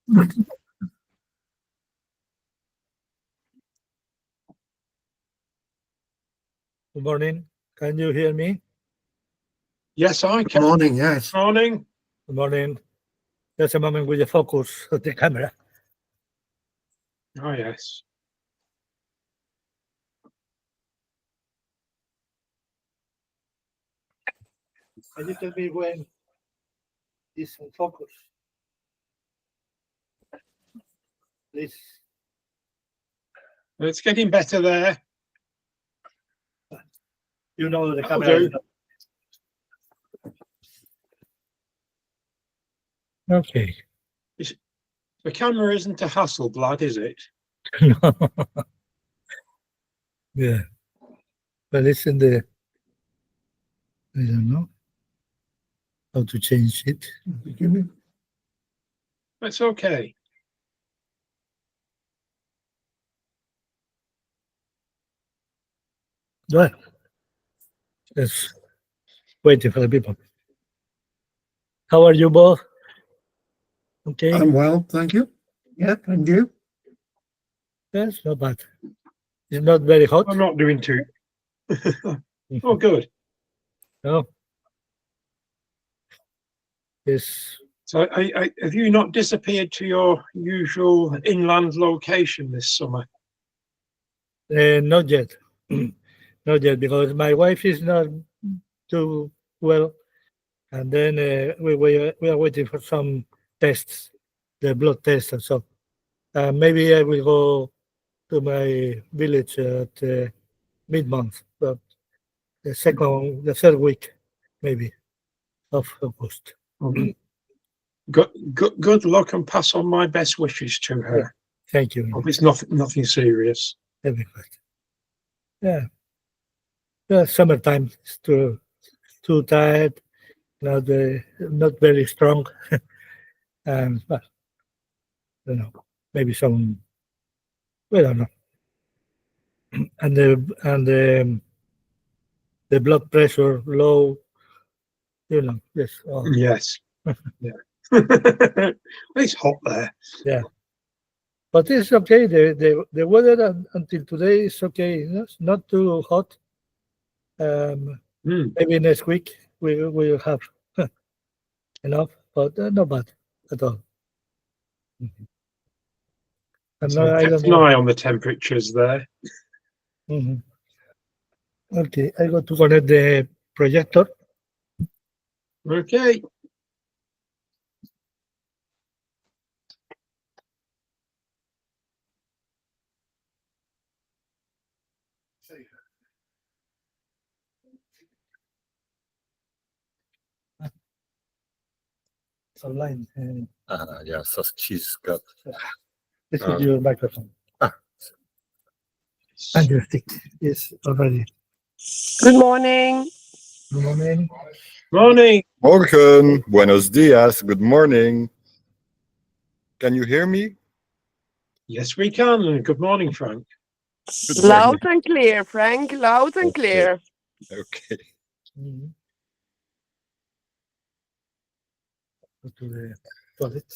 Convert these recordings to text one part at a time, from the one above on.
Good morning. Can you hear me? Yes, I Good can. morning, yes. Morning. Good morning. Just a moment with the focus of the camera. Oh, yes. Can you tell me when is in focus? Please. It's getting better there. You know the That'll camera. do. Okay. The camera isn't a Hasselblad, is it? No. Yeah. But it's in the, I don't know how to change it. That's okay. Well, just waiting for the people. How are you both? Okay. I'm well, thank you. Yeah, and you? Yes, not bad. It's not very hot. I'm not doing too. Oh, good. No. It's So have you not disappeared to your usual inland location this summer? not yet. Not yet, because my wife is not too well. And then we are waiting for some tests, the blood test and so. Maybe I will go to my village at mid-month, but the third week, maybe, of August. Good luck and pass on my best wishes to her. Thank you. Hope it's nothing serious. That'd be good. Yeah. Summertime is too tired, not very strong. But I don't know, maybe some, we don't know. And the blood pressure low, yes. Oh, Yes. Yeah. It's hot there. yeah. But it's okay. The weather until today is okay. It's not too hot. Maybe next week we will have enough, but not bad at all. And So I kept don't an know. eye on the temperatures there. Okay, I got to connect the projector. Okay. Online. Yeah, so she's got. This is your microphone. Ah. And your stick is already. Good morning. Good morning. Morning. Morgen, buenos dias, good morning. Can you hear me? Yes, we can. Good morning, Frank. Good Loud morning. and clear, Frank. Loud and Okay. clear. Okay. Go to the toilet.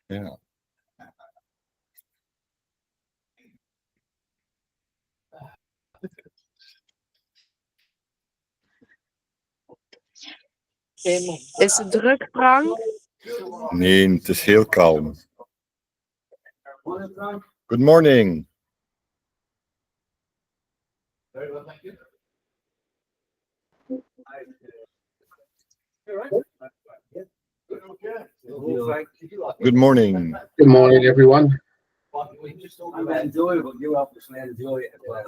Yeah. Is het druk, Frank? Nee, het is heel kalm. Good morning. Very well, thank you. Good morning. Good morning, everyone. Enjoyable. You obviously enjoy it as well.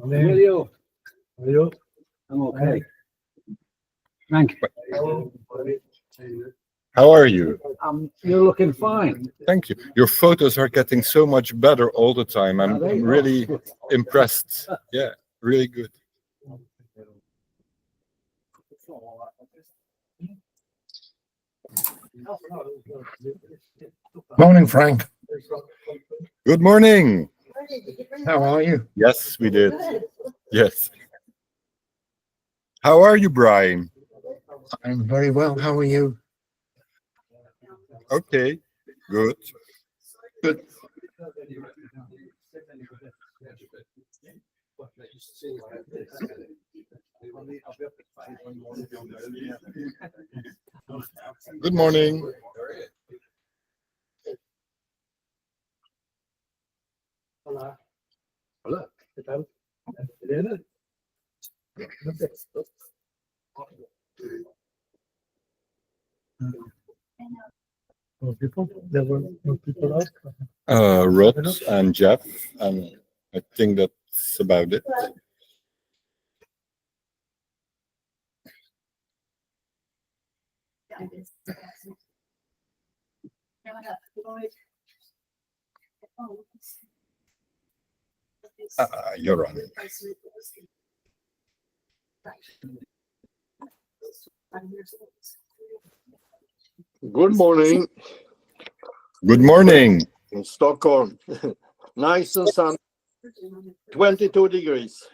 Emilio, how are you? I'm okay. Frank, How are you? you're looking fine. Thank you. Your photos are getting so much better all the time. I'm really impressed. Yeah, really good. Morning, Frank. Good morning. How are you? Yes, we did. Yes. How are you, Brian? I'm very well. How are you? Okay, good. Good. Good morning. Hola. Hola, ¿qué tal? ¿Bien? More people? There were more people out? Rod and Jeff, and I think that's about it. You're on. Good morning Good morning. in Stockholm. Nice and sunny. 22 degrees.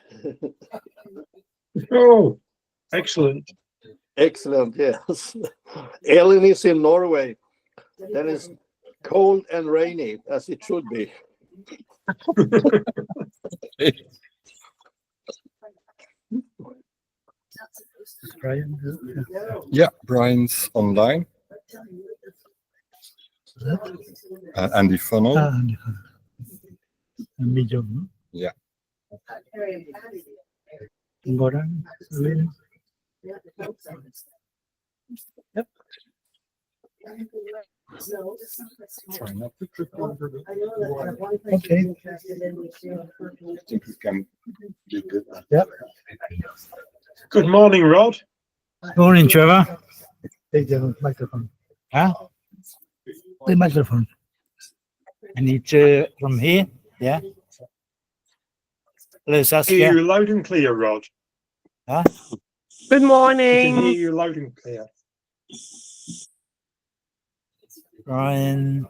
Oh, excellent. Excellent, yes. Ellen is in Norway. Then it's cold and rainy, as it should be. Brian? Yeah, Brian's online. Andy Funnel. Emilio, no? Yeah. Goran, Lynn. Yep. Try not to trip over the. Okay. I think we can do good. Yep. Good morning, Rod. Morning, Trevor. Take the microphone. Huh? The microphone. I need to from here. Yeah. Hello, Hear Saskia. you loud and clear, Rod. Good We can hear morning. you loud and clear. Brian.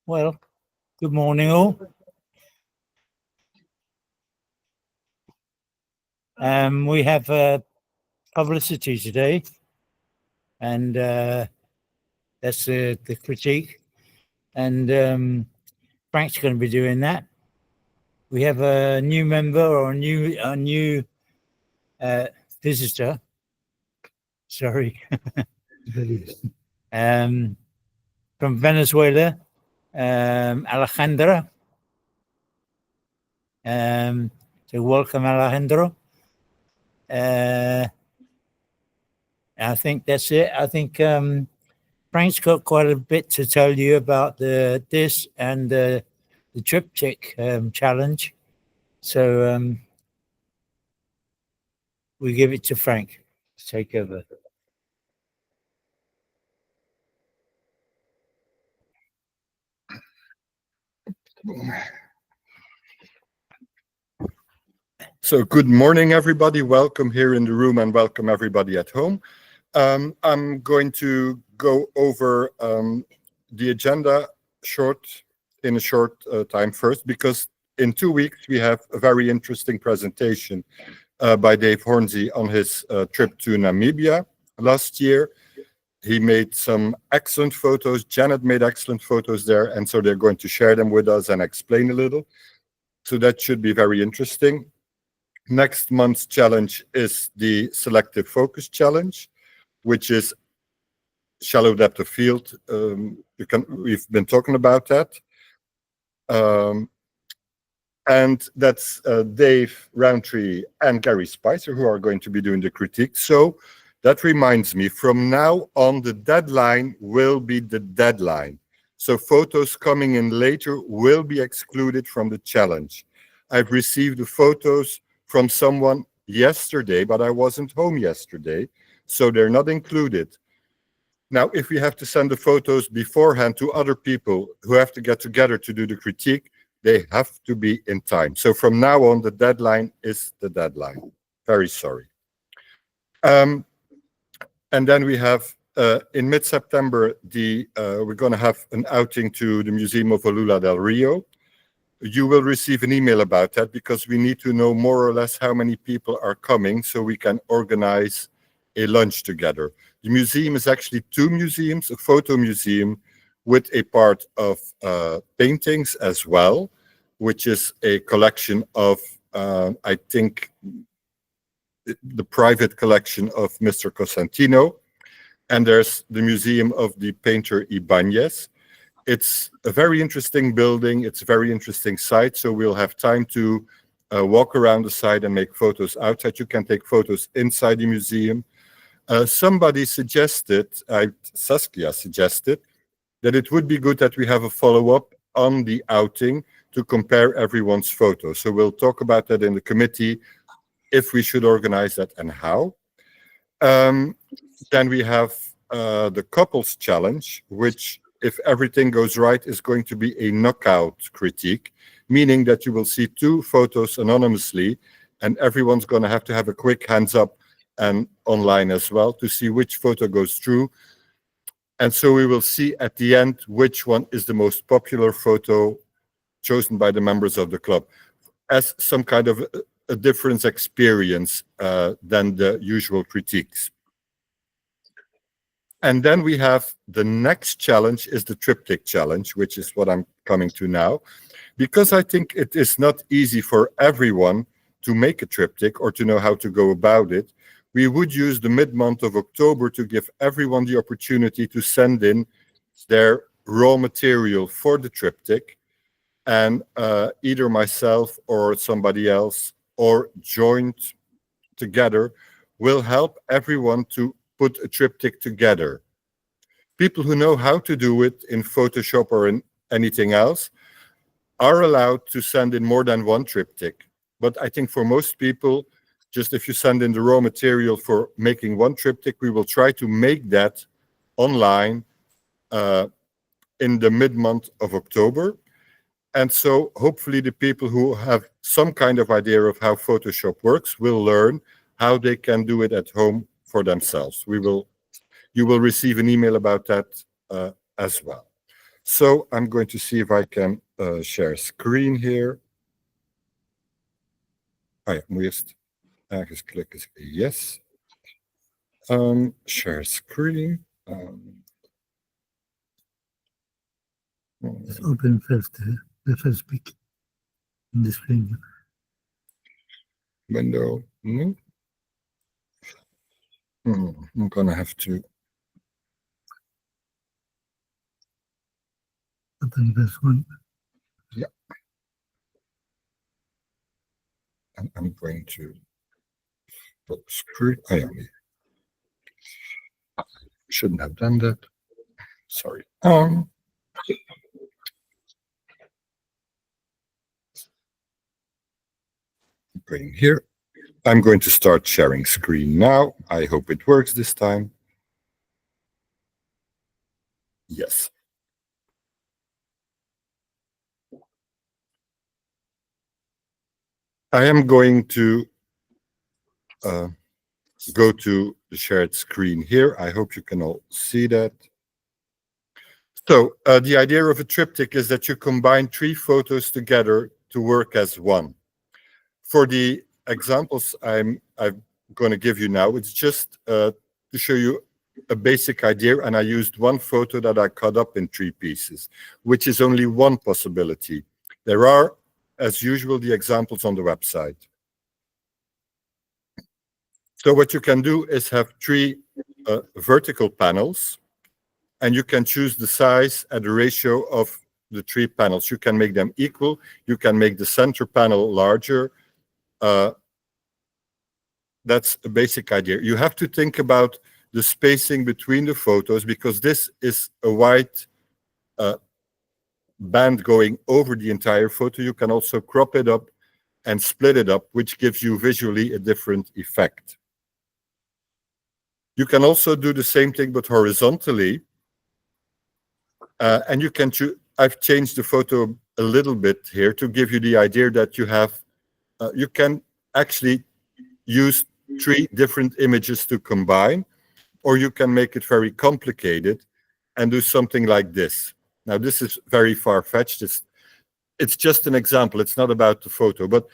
Well, good morning, all. We have publicity today, and that's the critique. And Frank's going to be doing that. We have a new member or a new visitor. Sorry, from Venezuela, Alejandra. So welcome, Alejandro. I think that's it. I think Frank's got quite a bit to tell you about this and the triptych challenge. So we give it to Frank to take over. So good morning, everybody. Welcome here in the room and welcome everybody at home. I'm going to go over the agenda in a short time first, because in 2 weeks we have a very interesting presentation by Dave Hornsey on his trip to Namibia last year. He made some excellent photos. Janet made excellent photos there, and so they're going to share them with us and explain a little. So that should be very interesting. Next month's challenge is the Selective Focus Challenge, which is shallow depth of field. We've been talking about that. And that's Dave Roundtree and Gary Spicer who are going to be doing the critique. So that reminds me, from now on, the deadline will be the deadline. So photos coming in later will be excluded from the challenge. I've received the photos from someone yesterday, but I wasn't home yesterday, so they're not included. Now, if we have to send the photos beforehand to other people who have to get together to do the critique, they have to be in time. So from now on, the deadline is the deadline. Very sorry. And then we have, in mid-September, we're going to have an outing to the Museum of Olula del Rio. You will receive an email about that because we need to know more or less how many people are coming so we can organize a lunch together. The museum is actually two museums, a photo museum with a part of paintings as well, which is a collection of, I think, the private collection of Mr. Cosentino. And there's the Museum of the painter Ibanez. It's a very interesting building. It's a very interesting site. So we'll have time to walk around the site and make photos outside. You can take photos inside the museum. Somebody suggested, Saskia suggested, that it would be good that we have a follow-up on the outing to compare everyone's photos. So we'll talk about that in the committee, if we should organize that and how. Then we have the couples challenge, which, if everything goes right, is going to be a knockout critique, meaning that you will see two photos anonymously, and everyone's going to have a quick hands up and online as well to see which photo goes through. And so we will see at the end which one is the most popular photo chosen by the members of the club, as some kind of a different experience than the usual critiques. And then we have the next challenge is the triptych challenge, which is what I'm coming to now, because I think it is not easy for everyone to make a triptych or to know how to go about it. We would use the mid-month of October to give everyone the opportunity to send in their raw material for the triptych, and either myself or somebody else or joined together will help everyone to put a triptych together. People who know how to do it in Photoshop or in anything else are allowed to send in more than one triptych. But I think for most people, just if you send in the raw material for making one triptych, we will try to make that online in the mid-month of October. And so hopefully the people who have some kind of idea of how Photoshop works will learn how they can do it at home for themselves. You will receive an email about that as well. So I'm going to see if I can share screen here. Oh ja, moet eerst ergens klikken. Yes. Share screen. Just open first the first pic in the screen. Window. No. I'm gonna have to Open this one. Yeah. And I'm going to put screen. Shouldn't have done that. Sorry. Going here. I'm going to start sharing screen now. I hope it works this time. Yes. I am going to go to the shared screen here. I hope you can all see that. So the idea of a triptych is that you combine 3 photos together to work as one. For the examples I'm going to give you now, it's just to show you a basic idea, and I used one photo that I cut up in 3 pieces, which is only one possibility. There are, as usual, the examples on the website. So what you can do is have 3 vertical panels, and you can choose the size and the ratio of the 3 panels. You can make them equal. You can make the center panel larger. That's a basic idea. You have to think about the spacing between the photos, because this is a white band going over the entire photo. You can also crop it up and split it up, which gives you visually a different effect. You can also do the same thing, but horizontally. And you can choose. I've changed the photo a little bit here to give you the idea that you have, you can actually use 3 different images to combine, or you can make it very complicated and do something like this. Now, this is very far-fetched. It's just an example. It's not about the photo, but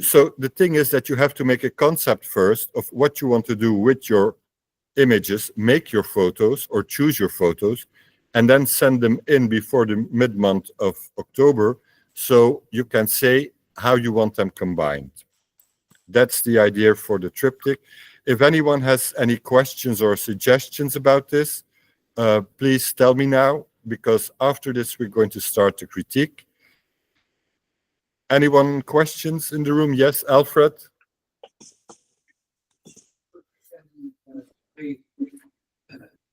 so the thing is that you have to make a concept first of what you want to do with your images, make your photos or choose your photos, and then send them in before the mid-month of October, so you can say how you want them combined. That's the idea for the triptych. If anyone has any questions or suggestions about this, please tell me now, because after this we're going to start the critique. Anyone questions in the room? Yes, Alfred?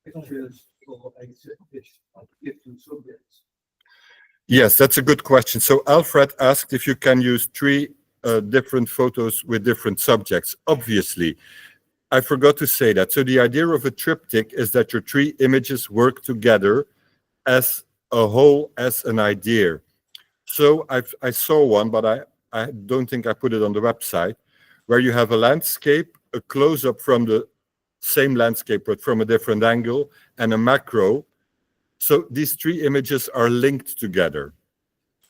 Pictures for exhibits of different subjects. Yes, that's a good question. So Alfred asked if you can use 3 different photos with different subjects. Obviously, I forgot to say that. So the idea of a triptych is that your 3 images work together as a whole, as an idea. So I saw one, but I don't think I put it on the website, where you have a landscape, a close-up from the same landscape, but from a different angle, and a macro. So these 3 images are linked together.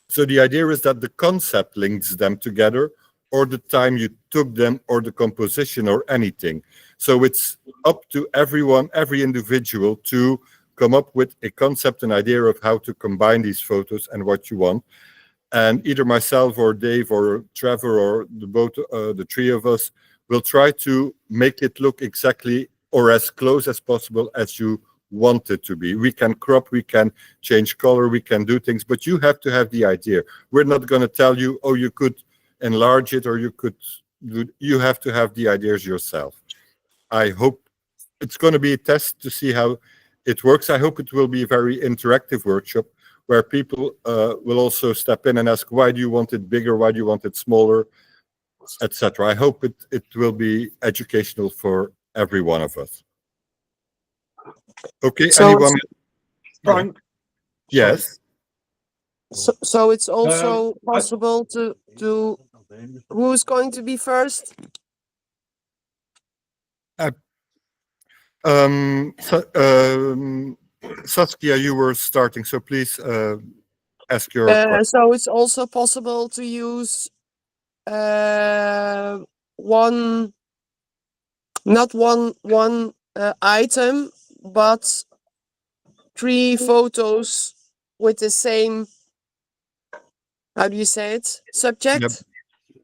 So the idea is that the concept links them together, or the time you took them, or the composition, or anything. So it's up to everyone, every individual, to come up with a concept, an idea of how to combine these photos and what you want. And either myself or Dave or Trevor or the 3 of us will try to make it look exactly or as close as possible as you want it to be. We can crop, we can change color, we can do things, but you have to have the idea. We're not going to tell you, oh, you could enlarge it, or you could do. You have to have the ideas yourself. I hope it's going to be a test to see how it works. I hope it will be a very interactive workshop where people will also step in and ask, why do you want it bigger? Why do you want it smaller? Etc. I hope it will be educational for every one of us. Okay, So anyone? Frank? Yes. So it's also possible to who's going to be first? Saskia, you were starting, so please ask your question. So it's also possible to use one item, but 3 photos with the same, how do you say it, subject? Yep.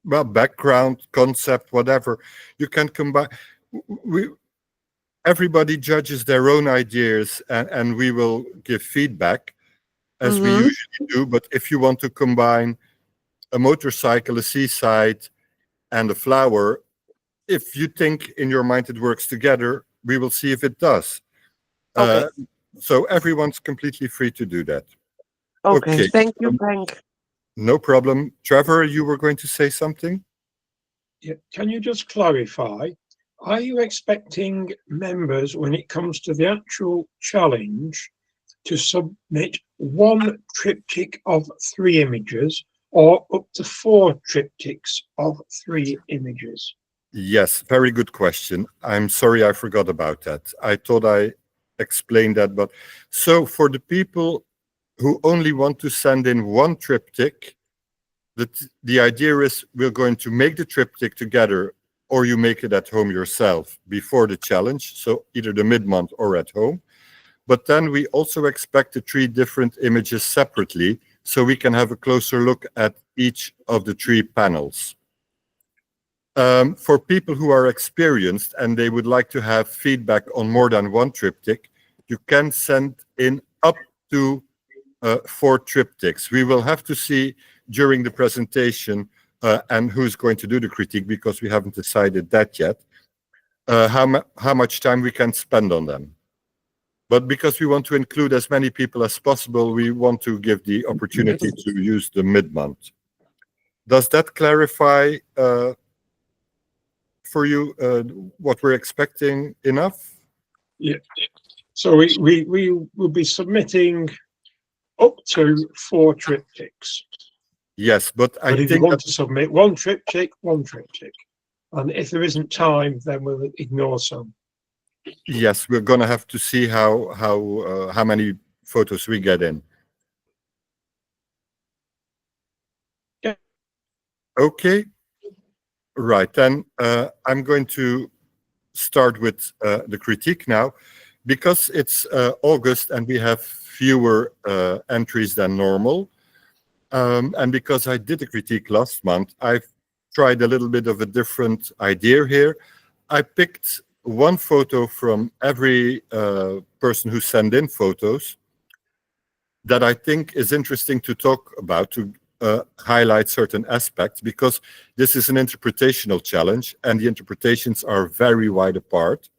Well, background, concept, whatever. You can combine. Everybody judges their own ideas, and we will give feedback as we usually do. But if you want to combine a motorcycle, a seaside, and a flower, if you think in your mind it works together, we will see if it does. Okay. So everyone's completely free to do that. Okay. Thank you, Frank. No problem. Trevor, you were going to say something? Yeah. Can you just clarify, are you expecting members, when it comes to the actual challenge, to submit 1 triptych of 3 images, or up to 4 triptychs of 3 images? Yes, very good question. I'm sorry I forgot about that. I thought I explained that, but so for the people who only want to send in 1 triptych, the idea is we're going to make the triptych together, or you make it at home yourself before the challenge, so either the mid-month or at home. But then we also expect the 3 different images separately, so we can have a closer look at each of the 3 panels. For people who are experienced and they would like to have feedback on more than one triptych, you can send in up to 4 triptychs. We will have to see during the presentation and who's going to do the critique, because we haven't decided that yet, how much time we can spend on them. But because we want to include as many people as possible, we want to give the opportunity to use the mid-month. Does that clarify for you what we're expecting enough? Yeah. So we will be submitting up to 4 triptychs. Yes, but I But if you think want to submit one triptych. And if there isn't time, then we'll ignore some. yes, we're gonna have to see how many photos we get in. Yeah. Okay. Right, then I'm going to start with the critique now, because it's August and we have fewer entries than normal. And because I did a critique last month, I've tried a little bit of a different idea here. I picked one photo from every person who sent in photos that I think is interesting to talk about, to highlight certain aspects, because this is an interpretational challenge and the interpretations are very wide apart.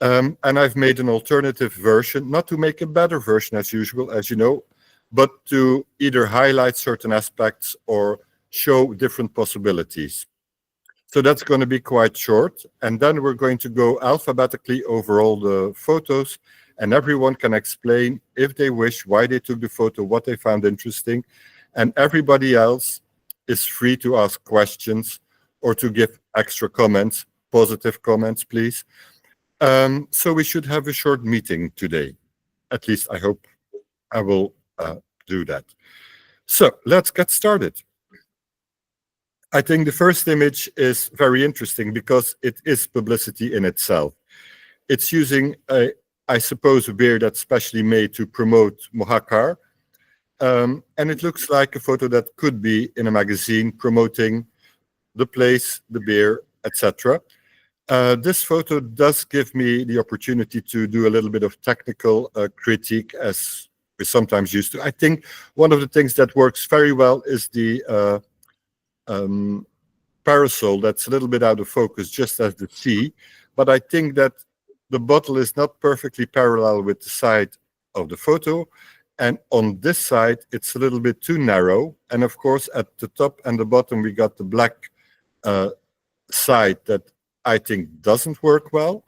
And I've made an alternative version, not to make a better version as usual, as you know, but to either highlight certain aspects or show different possibilities. So that's going to be quite short. And then we're going to go alphabetically over all the photos, and everyone can explain, if they wish, why they took the photo, what they found interesting. And everybody else is free to ask questions or to give extra comments, positive comments, please. So we should have a short meeting today. At least I hope I will do that. So let's get started. I think the first image is very interesting because it is publicity in itself. It's using, I suppose, a beer that's specially made to promote Mohakar. And it looks like a photo that could be in a magazine promoting the place, the beer, etc. This photo does give me the opportunity to do a little bit of technical critique, as we sometimes used to. I think one of the things that works very well is the parasol that's a little bit out of focus, just as the sea. But I think that the bottle is not perfectly parallel with the side of the photo. And on this side, it's a little bit too narrow. And of course, at the top and the bottom, we got the black side that I think doesn't work well.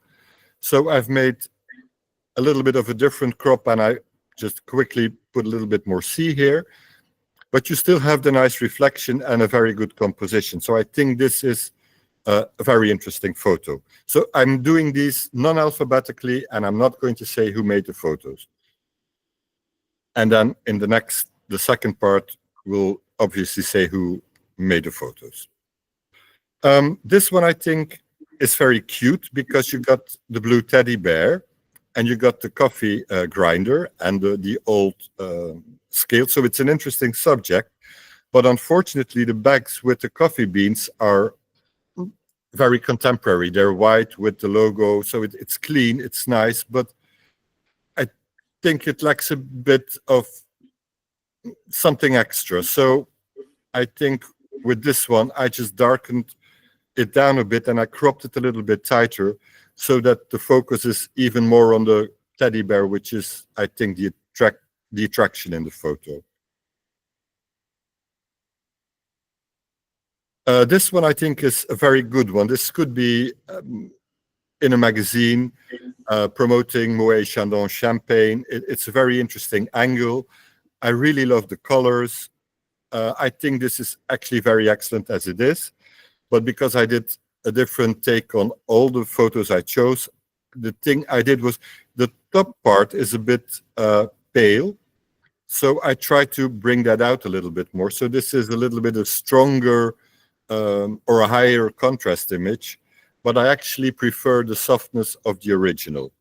So I've made a little bit of a different crop, and I just quickly put a little bit more sea here. But you still have the nice reflection and a very good composition. So I think this is a very interesting photo. So I'm doing these non-alphabetically, and I'm not going to say who made the photos. And then in the second part, we'll obviously say who made the photos. This one I think is very cute because you got the blue teddy bear and you got the coffee grinder and the old scale. So it's an interesting subject, but unfortunately the bags with the coffee beans are very contemporary. They're white with the logo, so it's clean, it's nice, but I think it lacks a bit of something extra. So I think with this one, I just darkened it down a bit and I cropped it a little bit tighter so that the focus is even more on the teddy bear, which is, I think, the attraction in the photo. This one I think is a very good one. This could be in a magazine promoting Moët Chandon champagne. It's a very interesting angle. I really love the colors. I think this is actually very excellent as it is. But because I did a different take on all the photos I chose, the thing I did was the top part is a bit pale. So I tried to bring that out a little bit more. So this is a little bit of stronger or a higher contrast image, but I actually prefer the softness of the original.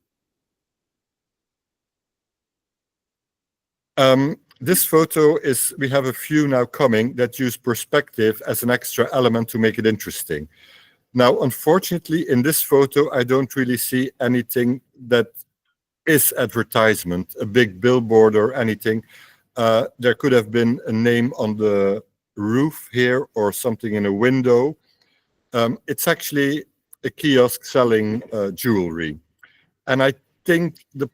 This photo is, we have a few now coming that use perspective as an extra element to make it interesting. Now, unfortunately, in this photo, I don't really see anything that is advertisement, a big billboard or anything. There could have been a name on the roof here or something in a window. It's actually a kiosk selling jewelry. And I think the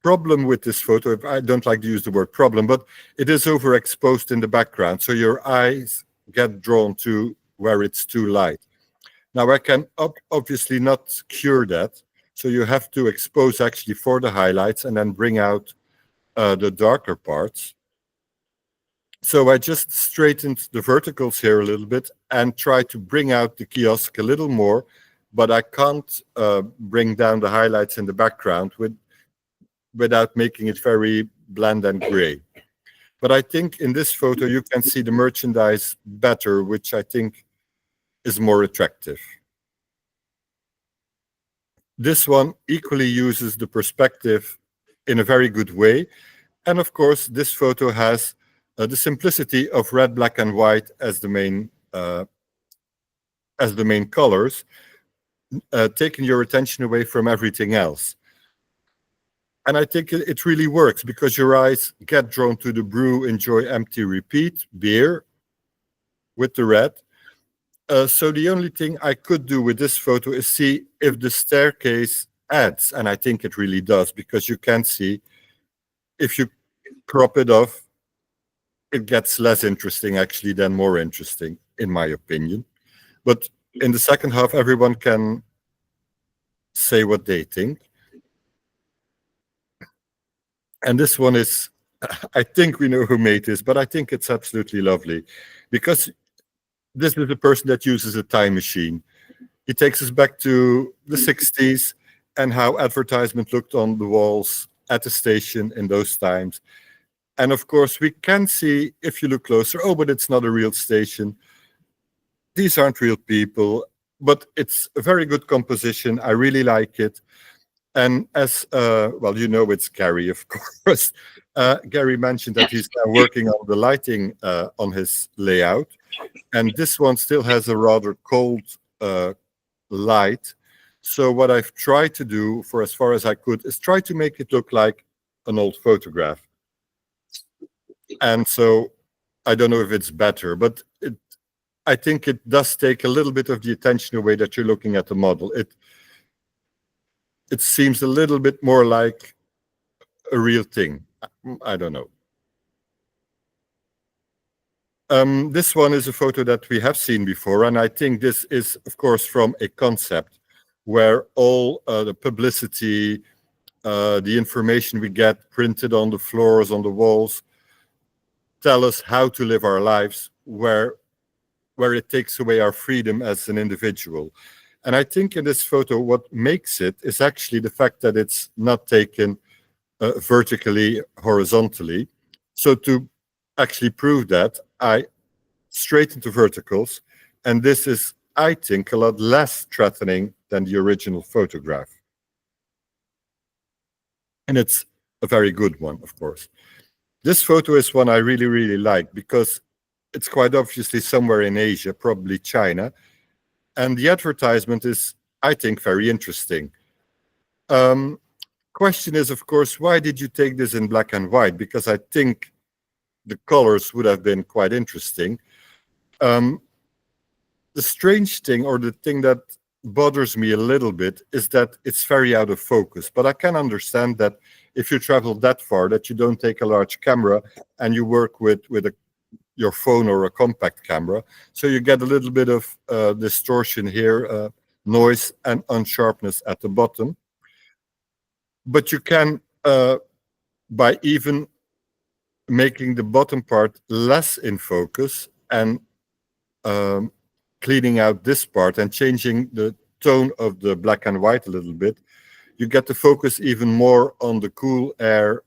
problem with this photo, if I don't like to use the word problem, but it is overexposed in the background. So your eyes get drawn to where it's too light. Now I can obviously not cure that. So you have to expose actually for the highlights and then bring out the darker parts. So I just straightened the verticals here a little bit and try to bring out the kiosk a little more, but I can't bring down the highlights in the background without making it very bland and gray. But I think in this photo you can see the merchandise better, which I think is more attractive. This one equally uses the perspective in a very good way. And of course, this photo has the simplicity of red, black, and white as the main colors, taking your attention away from everything else. And I think it really works because your eyes get drawn to the brew, enjoy, empty, repeat, beer with the red. So the only thing I could do with this photo is see if the staircase adds, and I think it really does, because you can see if you crop it off, it gets less interesting actually than more interesting, in my opinion. But in the second half, everyone can say what they think. And this one is, I think we know who made this, but I think it's absolutely lovely because this is a person that uses a time machine. He takes us back to the 60s and how advertisement looked on the walls at the station in those times. And of course, we can see, if you look closer, oh, but it's not a real station. These aren't real people, but it's a very good composition. I really like it. And as, well, you know, it's Gary, of course. Gary mentioned that he's now working on the lighting on his layout. And this one still has a rather cold light. So what I've tried to do, for as far as I could, is try to make it look like an old photograph. And so I don't know if it's better, but I think it does take a little bit of the attention away that you're looking at the model. It seems a little bit more like a real thing. I don't know. This one is a photo that we have seen before, and I think this is, of course, from a concept where all the publicity, the information we get printed on the floors, on the walls, tell us how to live our lives, where it takes away our freedom as an individual. And I think in this photo, what makes it is actually the fact that it's not taken vertically, horizontally. So to actually prove that, I straightened the verticals, and this is, I think, a lot less threatening than the original photograph. And it's a very good one, of course. This photo is one I really, really like because it's quite obviously somewhere in Asia, probably China. And the advertisement is, I think, very interesting. Question is, of course, why did you take this in black and white? Because I think the colors would have been quite interesting. The strange thing, or the thing that bothers me a little bit, is that it's very out of focus. But I can understand that if you travel that far, that you don't take a large camera and you work with your phone or a compact camera. So you get a little bit of distortion here, noise and unsharpness at the bottom. But you can, by even making the bottom part less in focus and cleaning out this part and changing the tone of the black and white a little bit, you get the focus even more on the cool air,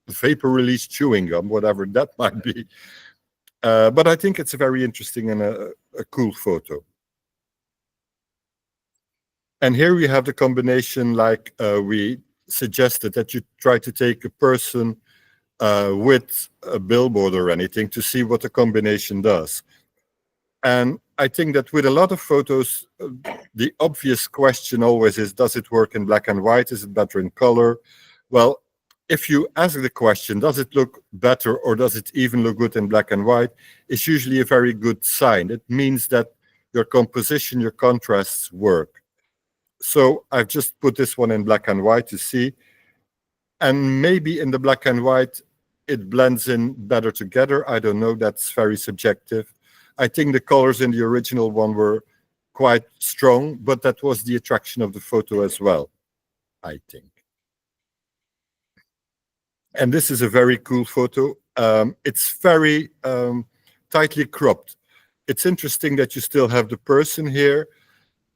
vapor release chewing gum, whatever that might be. But I think it's a very interesting and a cool photo. And here we have the combination like we suggested that you try to take a person with a billboard or anything to see what the combination does. And I think that with a lot of photos, the obvious question always is, does it work in black and white? Is it better in color? Well, if you ask the question, does it look better or does it even look good in black and white? It's usually a very good sign. It means that your composition, your contrasts work. So I've just put this one in black and white to see. And maybe in the black and white, it blends in better together. I don't know, that's very subjective. I think the colors in the original one were quite strong, but that was the attraction of the photo as well, I think. And this is a very cool photo. It's very tightly cropped. It's interesting that you still have the person here.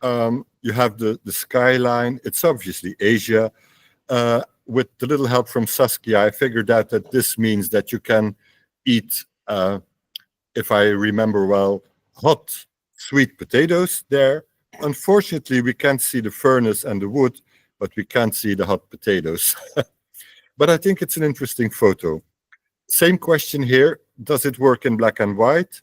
You have the skyline. It's obviously Asia. With the little help from Saskia, I figured out that this means that you can eat, if I remember well, hot sweet potatoes there. Unfortunately, we can't see the furnace and the wood, but we can't see the hot potatoes. But I think it's an interesting photo. Same question here. Does it work in black and white?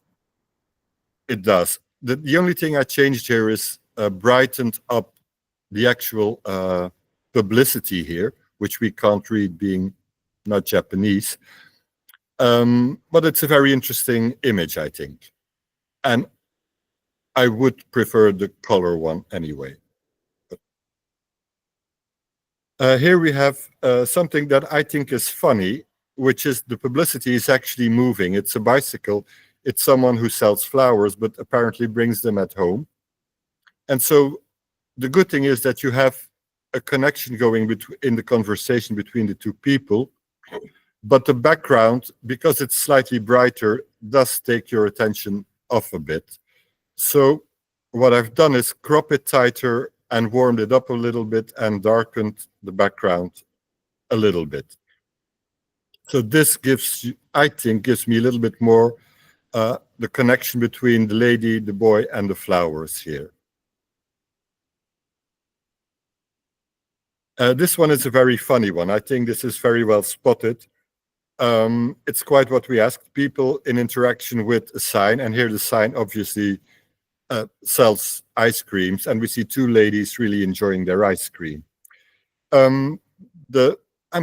It does. The only thing I changed here is brightened up the actual publicity here, which we can't read being not Japanese. But it's a very interesting image, I think. And I would prefer the color one anyway. Here we have something that I think is funny, which is the publicity is actually moving. It's a bicycle. It's someone who sells flowers, but apparently brings them at home. And so the good thing is that you have a connection going in the conversation between the two people. But the background, because it's slightly brighter, does take your attention off a bit. So what I've done is crop it tighter and warmed it up a little bit and darkened the background a little bit. So this gives you, I think, gives me a little bit more the connection between the lady, the boy, and the flowers here. This one is a very funny one. I think this is very well spotted. It's quite what we asked people in interaction with a sign, and here the sign obviously sells ice creams, and we see two ladies really enjoying their ice cream. I'm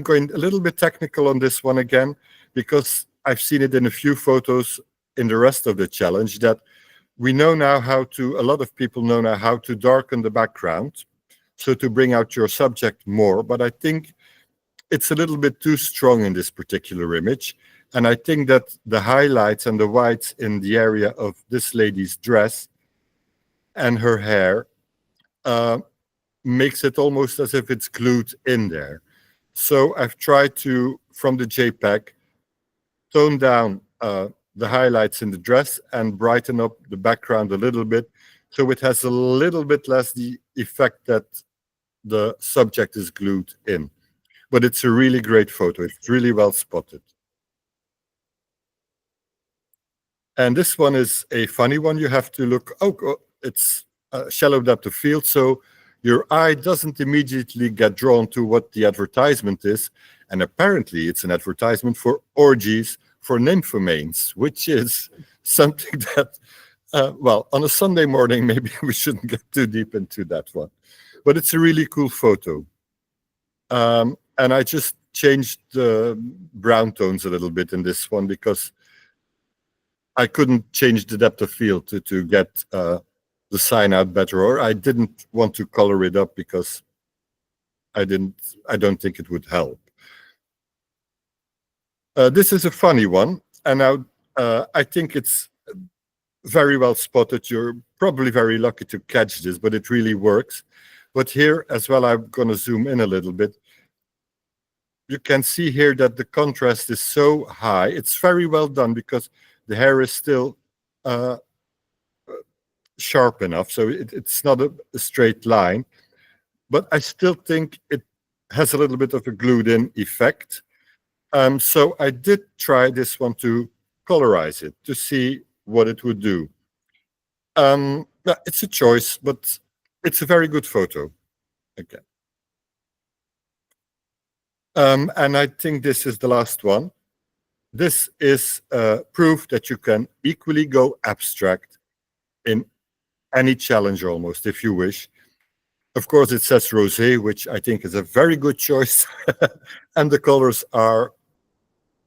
going a little bit technical on this one again, because I've seen it in a few photos in the rest of the challenge, that we know now how to, a lot of people know now how to darken the background, so to bring out your subject more, but I think it's a little bit too strong in this particular image. And I think that the highlights and the whites in the area of this lady's dress and her hair makes it almost as if it's glued in there. So I've tried to, from the JPEG, tone down the highlights in the dress and brighten up the background a little bit, so it has a little bit less the effect that the subject is glued in. But it's a really great photo. It's really well spotted. And this one is a funny one. You have to look, oh, it's shallow depth of field, so your eye doesn't immediately get drawn to what the advertisement is. And apparently it's an advertisement for orgies for nymphomanes, which is something that, well, on a Sunday morning, maybe we shouldn't get too deep into that one. But it's a really cool photo. And I just changed the brown tones a little bit in this one because I couldn't change the depth of field to get the sign out better, or I didn't want to color it up because I don't think it would help. This is a funny one, and now I think it's very well spotted. You're probably very lucky to catch this, but it really works. But here as well, I'm going to zoom in a little bit. You can see here that the contrast is so high. It's very well done because the hair is still sharp enough, so it's not a straight line. But I still think it has a little bit of a glued-in effect. So I did try this one to colorize it to see what it would do. It's a choice, but it's a very good photo. Okay. And I think this is the last one. This is proof that you can equally go abstract in any challenge almost, if you wish. Of course, it says rosé, which I think is a very good choice. And the colors are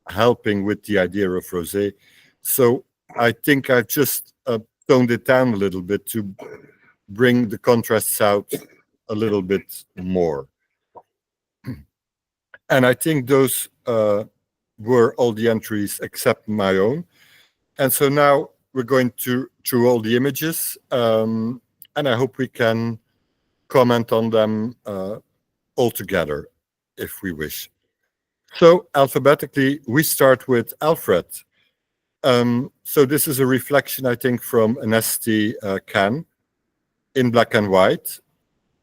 helping with the idea of rosé. So I think I've just toned it down a little bit to bring the contrasts out a little bit more. And I think those were all the entries except my own. And so now we're going through all the images, and I hope we can comment on them all together if we wish. So alphabetically, we start with Alfred. So this is a reflection, I think, from an ST can in black and white.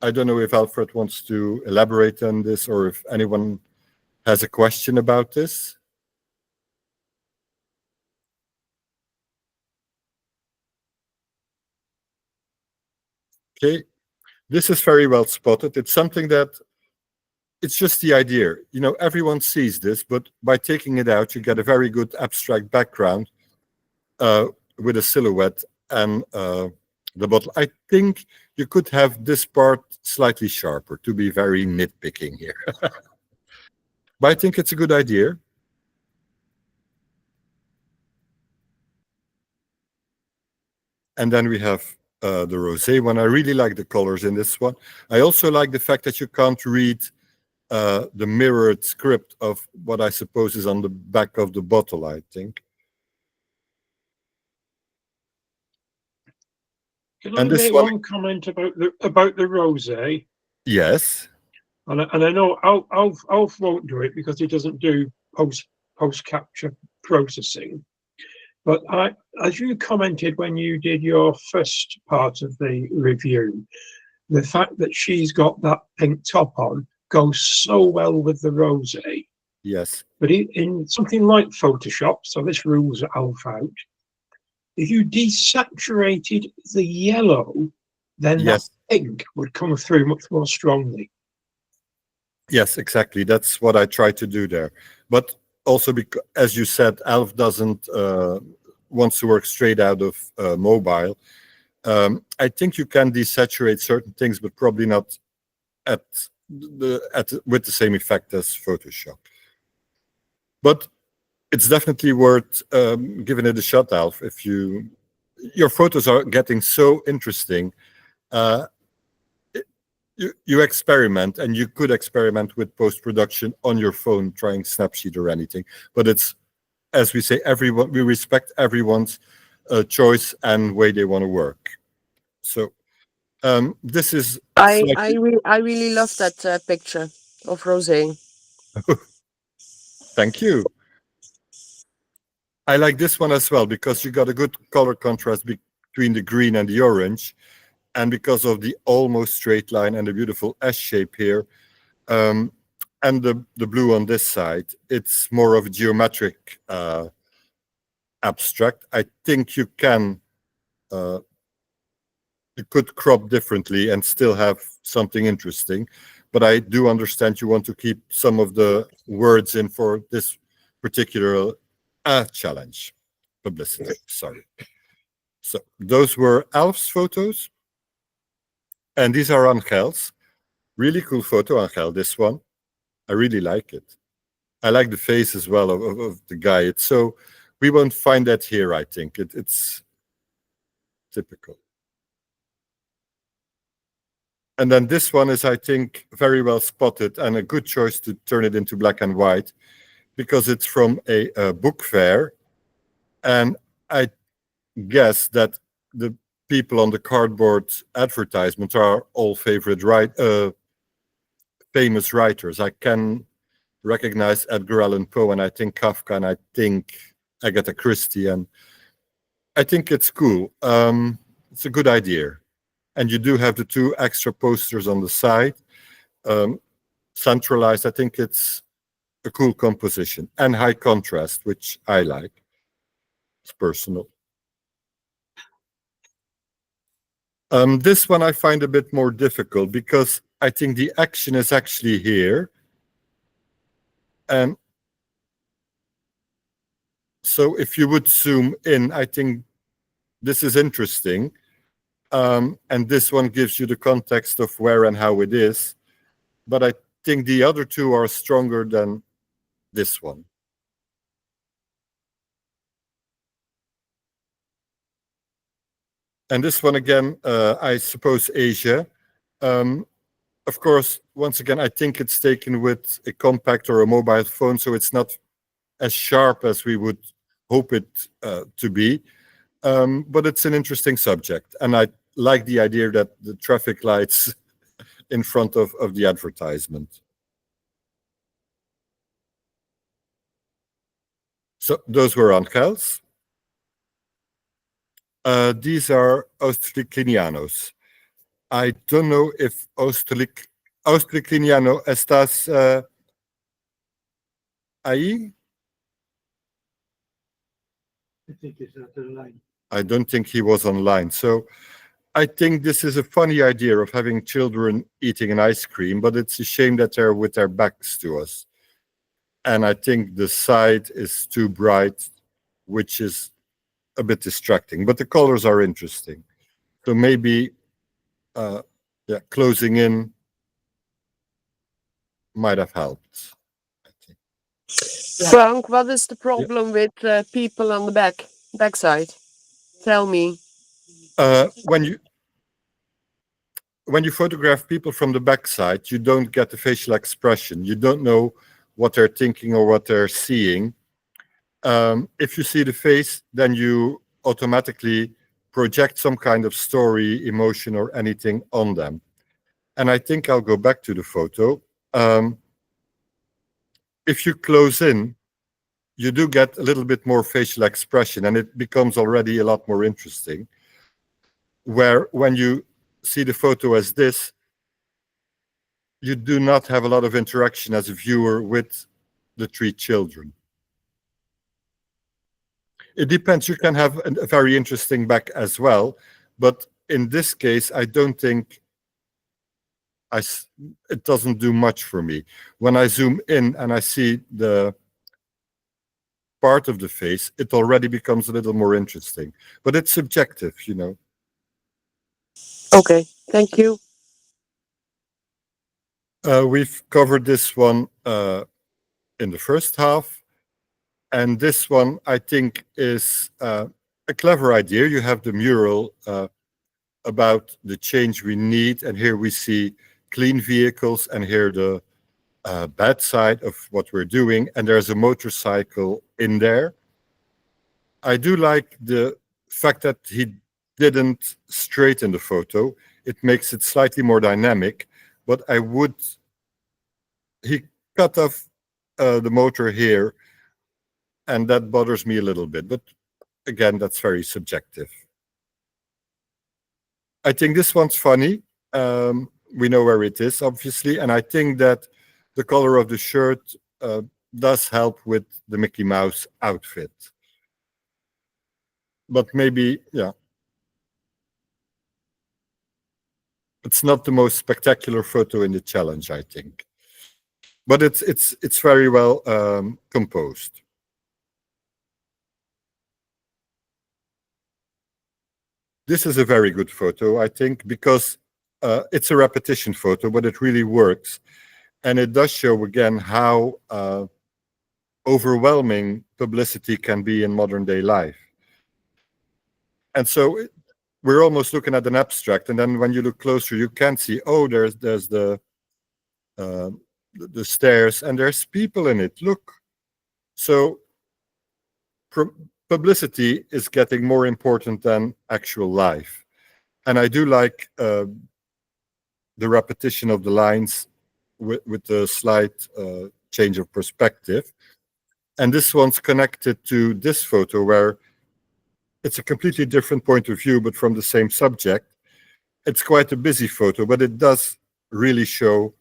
I don't know if Alfred wants to elaborate on this or if anyone has a question about this. Okay, this is very well spotted. It's something that, it's just the idea. You know, everyone sees this, but by taking it out, you get a very good abstract background with a silhouette and the bottle. I think you could have this part slightly sharper to be very nitpicking here. But I think it's a good idea. And then we have the rosé one. I really like the colors in this one. I also like the fact that you can't read the mirrored script of what I suppose is on the back of the bottle, I think. Can And I this make one- one comment about the rosé? Yes. And I know Alf won't do it because he doesn't do post capture processing. But as you commented when you did your first part of the review, the fact that she's got that pink top on goes so well with the rosé. Yes. But in something like Photoshop, so this rules Alf out, if you desaturated the yellow, then Yes. that pink would come through much more strongly. Yes, exactly. That's what I try to do there. But also, because, as you said, Alf doesn't wants to work straight out of mobile. I think you can desaturate certain things, but probably not with the same effect as Photoshop. But it's definitely worth giving it a shot, Alf. If your photos are getting so interesting. You experiment, and you could experiment with post-production on your phone, trying Snapseed or anything. But it's, as we say, we respect everyone's choice and way they want to work. So this is. I really love that picture of rosé. Thank you. I like this one as well because you got a good color contrast between the green and the orange. And because of the almost straight line and the beautiful S shape here, and the blue on this side, it's more of a geometric abstract. I think you could crop differently and still have something interesting. But I do understand you want to keep some of the words in for this particular challenge. Publicity, sorry. So those were Alf's photos. And these are Angel's. Really cool photo, Angel, this one. I really like it. I like the face as well of the guy. It's so, we won't find that here, I think. It's typical. And then this one is, I think, very well spotted and a good choice to turn it into black and white because it's from a book fair. And I guess that the people on the cardboard advertisements are all famous writers. I can recognize Edgar Allan Poe, and I think Kafka, and I think Agatha Christie, and I think it's cool. It's a good idea. And you do have the two extra posters on the side, centralized. I think it's a cool composition and high contrast, which I like. It's personal. This one I find a bit more difficult because I think the action is actually here. And so if you would zoom in, I think this is interesting. And this one gives you the context of where and how it is. But I think the other two are stronger than this one. And this one again, I suppose Asia. Of course, once again, I think it's taken with a compact or a mobile phone, so it's not as sharp as we would hope it to be. But it's an interesting subject. And I like the idea that the traffic lights in front of the advertisement. So those were Angels. These are Australianos. I don't know if Australiano estás ahí? I think it's not online. I don't think he was online. So I think this is a funny idea of having children eating an ice cream, but it's a shame that they're with their backs to us. And I think the side is too bright, which is a bit distracting, but the colors are interesting. So maybe, yeah, closing in might have helped. I think. Frank, what is the problem with people on the backside? Tell me. When you photograph people from the backside, you don't get the facial expression. You don't know what they're thinking or what they're seeing. If you see the face, then you automatically project some kind of story, emotion, or anything on them. And I think I'll go back to the photo. If you close in, you do get a little bit more facial expression, and it becomes already a lot more interesting. Where when you see the photo as this, you do not have a lot of interaction as a viewer with the three children. It depends. You can have a very interesting back as well, but in this case, I don't think it doesn't do much for me. When I zoom in and I see the part of the face, it already becomes a little more interesting. But it's subjective, you know. Okay, thank you. We've covered this one in the first half. And this one, I think, is a clever idea. You have the mural about the change we need. And here we see clean vehicles, and here the bad side of what we're doing. And there's a motorcycle in there. I do like the fact that he didn't straighten the photo. It makes it slightly more dynamic. But he cut off the motor here, and that bothers me a little bit. But again, that's very subjective. I think this one's funny. We know where it is, obviously. And I think that the color of the shirt does help with the Mickey Mouse outfit. But maybe, yeah. It's not the most spectacular photo in the challenge, I think. But it's very well composed. This is a very good photo, I think, because it's a repetition photo, but it really works. And it does show, again, how overwhelming publicity can be in modern day life. And so we're almost looking at an abstract. And then when you look closer, you can see, oh, there's the stairs, and there's people in it. Look. So publicity is getting more important than actual life. And I do like the repetition of the lines with the slight change of perspective. And this one's connected to this photo where it's a completely different point of view, but from the same subject. It's quite a busy photo, but it does really show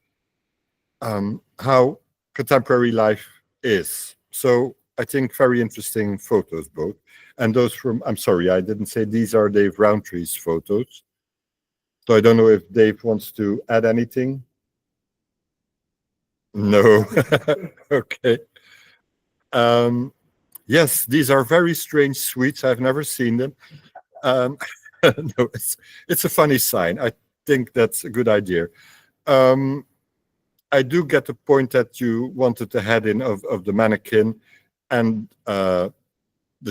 how contemporary life is. So I think very interesting photos both. And those from, I'm sorry, I didn't say these are Dave Roundtree's photos. So I don't know if Dave wants to add anything. No. Okay. Yes, these are very strange sweets. I've never seen them. No, it's a funny sign. I think that's a good idea. I do get the point that you wanted the head in of the mannequin and the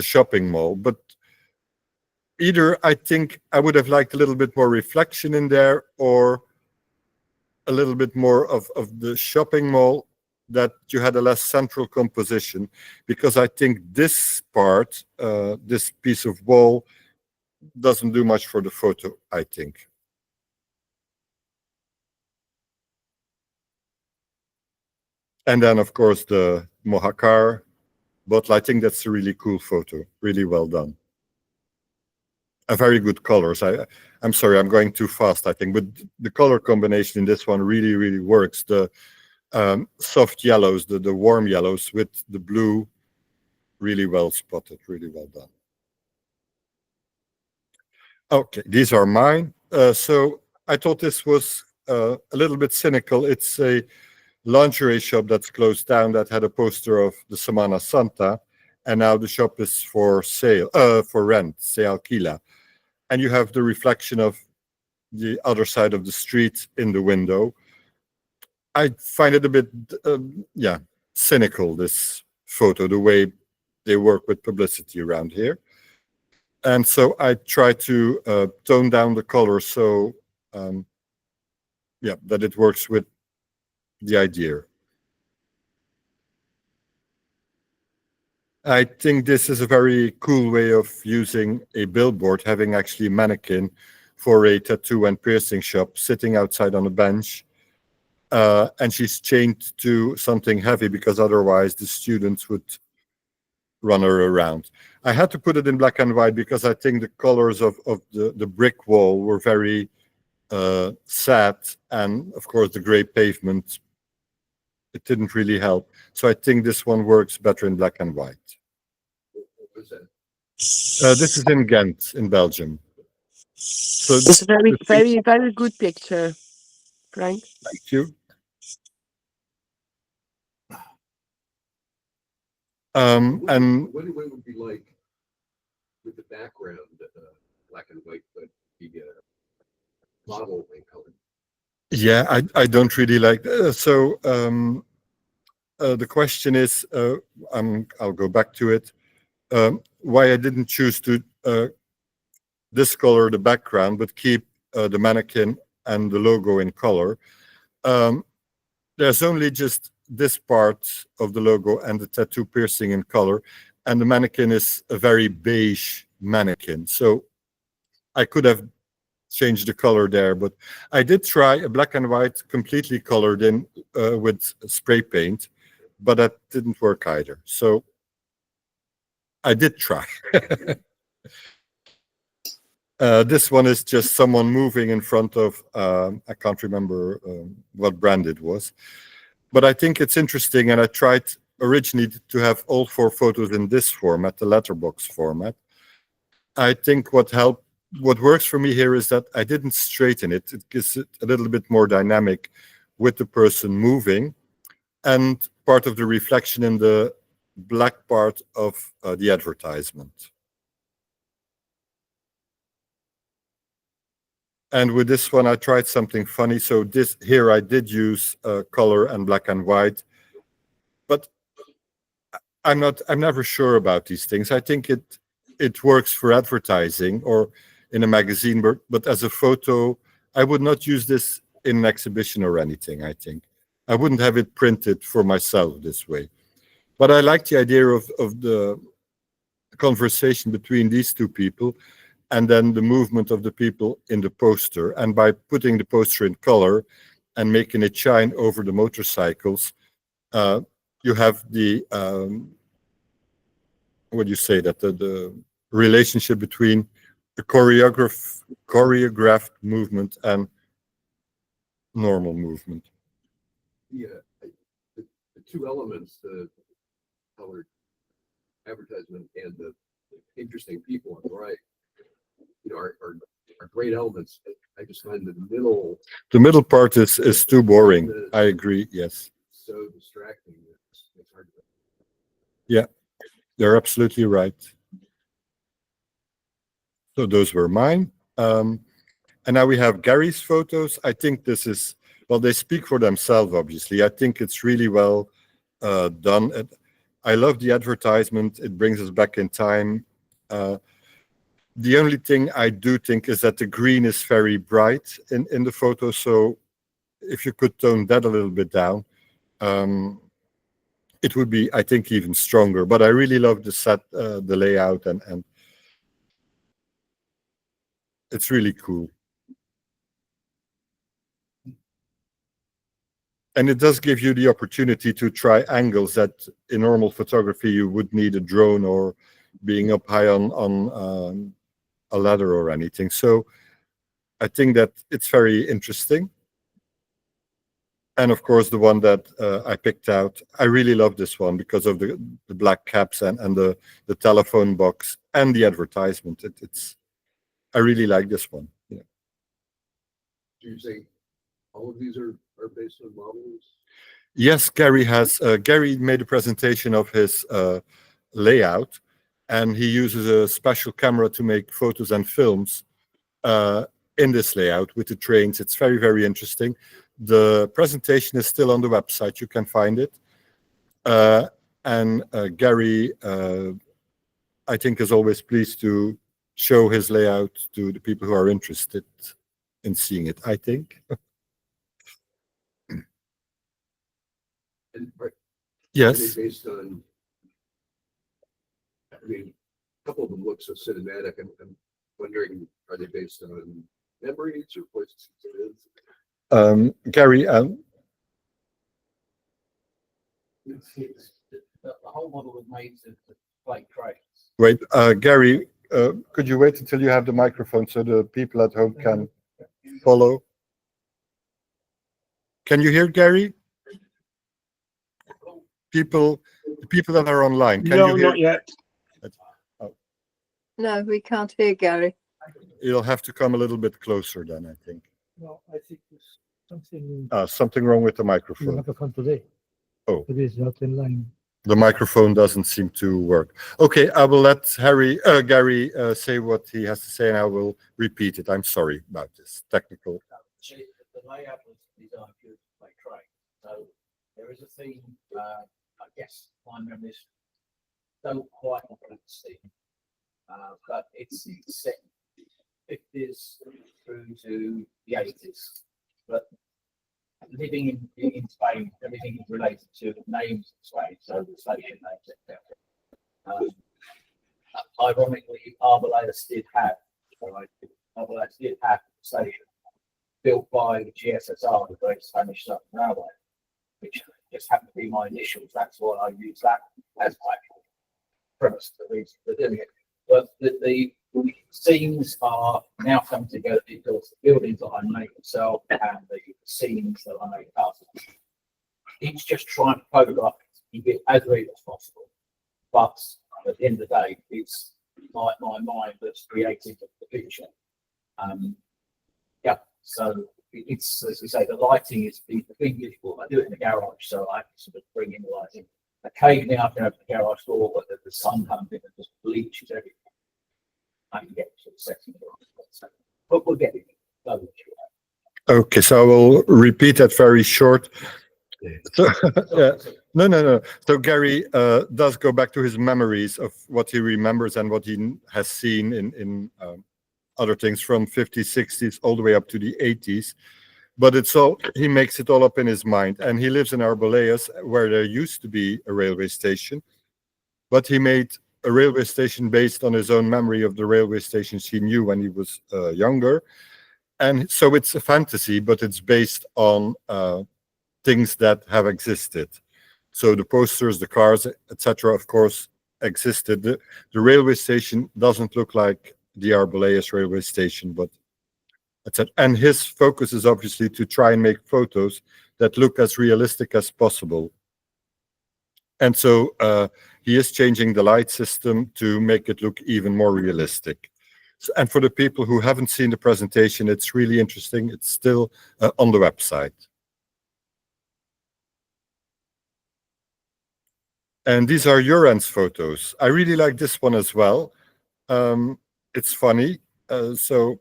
shopping mall, but either I think I would have liked a little bit more reflection in there, or a little bit more of the shopping mall, that you had a less central composition, because I think this part, this piece of wall, doesn't do much for the photo, I think. And then, of course, the Mohakar bottle. I think that's a really cool photo. Really well done. A very good colors. I'm sorry, I'm going too fast, I think, but the color combination in this one really, really works. The soft yellows, the warm yellows with the blue, really well spotted, really well done. Okay, these are mine. So I thought this was a little bit cynical. It's a lingerie shop that's closed down that had a poster of the Semana Santa, and now the shop is for sale, for rent, se alquila. And you have the reflection of the other side of the street in the window. I find it a bit, cynical, this photo, the way they work with publicity around here. And so I try to tone down the color so, that it works with the idea. I think this is a very cool way of using a billboard, having actually a mannequin for a tattoo and piercing shop sitting outside on a bench. And she's chained to something heavy because otherwise the students would run her around. I had to put it in black and white because I think the colors of the brick wall were very sad. And of course, the gray pavement, it didn't really help. So I think this one works better in black and white. This is in Ghent, in Belgium. So It's a very, very, very good picture, Frank. thank you. And What it would be like with the background, black and white, but the model in color. yeah, I don't really like so the question is, I'll go back to it, why I didn't choose to discolor the background but keep the mannequin and the logo in color. There's only just this part of the logo and the tattoo piercing in color, and the mannequin is a very beige mannequin, so I could have changed the color there, but I did try a black and white completely colored in with spray paint, but that didn't work either, so I did try. This one is just someone moving in front of, I can't remember what brand it was, but I think it's interesting, and I tried originally to have all 4 photos in this format, the letterbox format. I think what works for me here is that I didn't straighten it. It gives it a little bit more dynamic with the person moving, and part of the reflection in the black part of the advertisement. And with this one, I tried something funny. So this here, I did use color and black and white, but I'm never sure about these things. I think it works for advertising or in a magazine, but as a photo, I would not use this in an exhibition or anything. I think I wouldn't have it printed for myself this way. But I like the idea of the conversation between these 2 people, and then the movement of the people in the poster. And by putting the poster in color and making it shine over the motorcycles, you have the, what do you say, that the relationship between the choreographed movement and normal movement. Yeah, the 2 elements, the colored advertisement and the interesting people on the right, are great elements. I just find the middle part is too boring. I agree. Yes. So You're absolutely right. So those were mine. And now we have Gary's photos. I think this is, well, they speak for themselves, obviously. I think it's really well done. I love the advertisement. It brings us back in time. The only thing I do think is that the green is very bright in the photo. So if you could tone that a little bit down, it would be, I think, even stronger. But I really love the set, the layout, and it's really cool. And it does give you the opportunity to try angles that in normal photography you would need a drone or being up high on a ladder or anything. So I think that it's very interesting. And of course, the one that I picked out, I really love this one because of the black caps and the telephone box and the advertisement. I really like this one. Yeah. Do you say all of these are based on models? Yes, Gary made a presentation of his layout, and he uses a special camera to make photos and films in this layout with the trains. It's very, very interesting. The presentation is still on the website. You can find it. And Gary, I think, is always pleased to show his layout to the people who are interested in seeing it, I think. And are Yes. they based on, I mean, a couple of them look so cinematic. I'm wondering, are they based on memories or places it is? Gary, The whole model was made to play cranes. wait, Gary, could you wait until you have the microphone so the people at home can follow? Can you hear Gary? The people that are online, can No, you hear? not yet. No, we can't hear Gary. You'll have to come a little bit closer then, I think. No, I think there's something Something wrong with the in the microphone. microphone today. Oh. It is not in line. The microphone doesn't seem to work. Okay, I will let Gary say what he has to say, and I will repeat it. I'm sorry about this technical. The layout was designed to play cranes. So there is a theme, I guess my memories don't quite include the theme, but it's set 50s through to the 80s. But living in Spain, everything is related to names in Spain, so the station names, etc. Ironically, Arbeláez did have a station built by the GSSR, the Great Spanish Southern Railway, which just happened to be my initials. That's why I use that as my premise, the reason for doing it. But the scenes are now coming together because the buildings that I make myself and the scenes that I make up, it's just trying to photograph it, keep it as real as possible. But at the end of the day, it's my mind that's created the picture. Yeah, so it's, as we say, the lighting is the thing beautiful. I do it in the garage, so I sort of bring in the lighting. Occasionally I can open the garage door, but the sun comes in and just bleaches everything. I can get to the setting, but we'll get it. Okay, so I will repeat that very short. So, yeah. No. So Gary does go back to his memories of what he remembers and what he has seen in other things from 50s, 60s, all the way up to the 80s. But he makes it all up in his mind. And he lives in Arbeláez, where there used to be a railway station. But he made a railway station based on his own memory of the railway stations he knew when he was younger. And so it's a fantasy, but it's based on things that have existed. So the posters, the cars, etc., of course, existed. The railway station doesn't look like the Arbeláez railway station, but etc. And his focus is obviously to try and make photos that look as realistic as possible. And so he is changing the light system to make it look even more realistic. So, and for the people who haven't seen the presentation, it's really interesting. It's still on the website. And these are Joran's photos. I really like this one as well. It's funny. So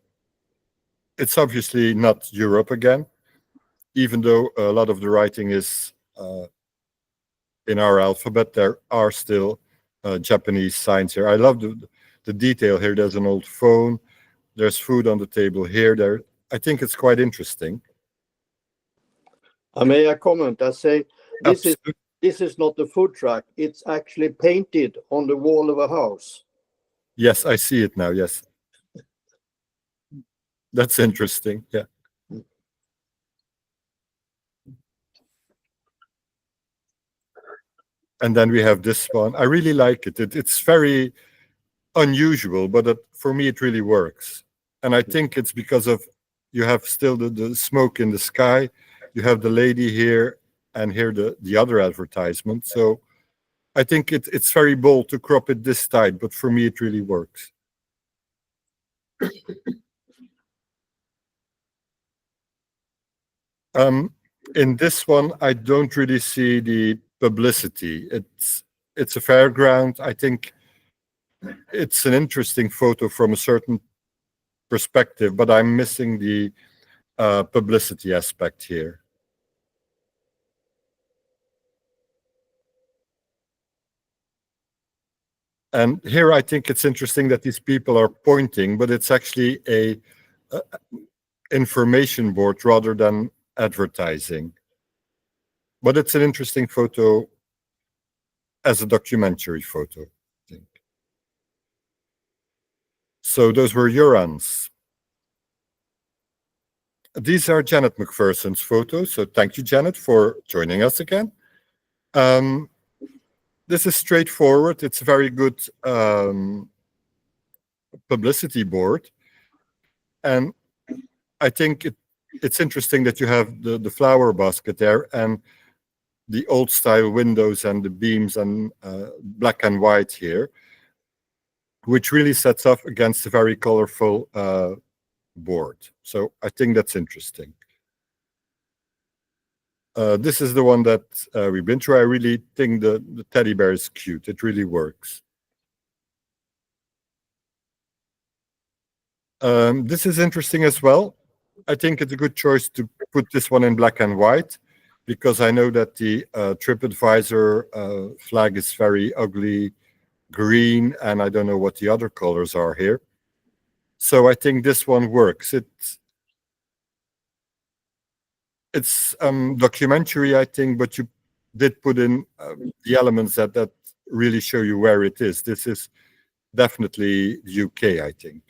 it's obviously not Europe again, even though a lot of the writing is in our alphabet. There are still Japanese signs here. I love the detail here. There's an old phone. There's food on the table here. I think it's quite interesting. May I comment? I say this is Absolutely. this is not a food truck. It's actually painted on the wall of a house. Yes, I see it now. Yes. That's interesting. Yeah. And then we have this one. I really like it. It's very unusual, but for me, it really works. And I think it's because of you have still the smoke in the sky. You have the lady here and here the other advertisement. So I think it's very bold to crop it this tight, but for me, it really works. In this one, I don't really see the publicity. It's a fairground. I think it's an interesting photo from a certain perspective, but I'm missing the publicity aspect here. And here I think it's interesting that these people are pointing, but it's actually a information board rather than advertising. But it's an interesting photo as a documentary photo, I think. So those were Joran's. These are Janet McPherson's photos. So thank you, Janet, for joining us again. This is straightforward. It's a very good publicity board. And I think it's interesting that you have the flower basket there and the old style windows and the beams and black and white here, which really sets off against a very colorful board. So I think that's interesting. This is the one that we've been through. I really think the teddy bear is cute. It really works. This is interesting as well. I think it's a good choice to put this one in black and white because I know that the TripAdvisor flag is very ugly green, and I don't know what the other colors are here. So I think this one works. It's documentary, I think, but you did put in the elements that really show you where it is. This is definitely UK, I think.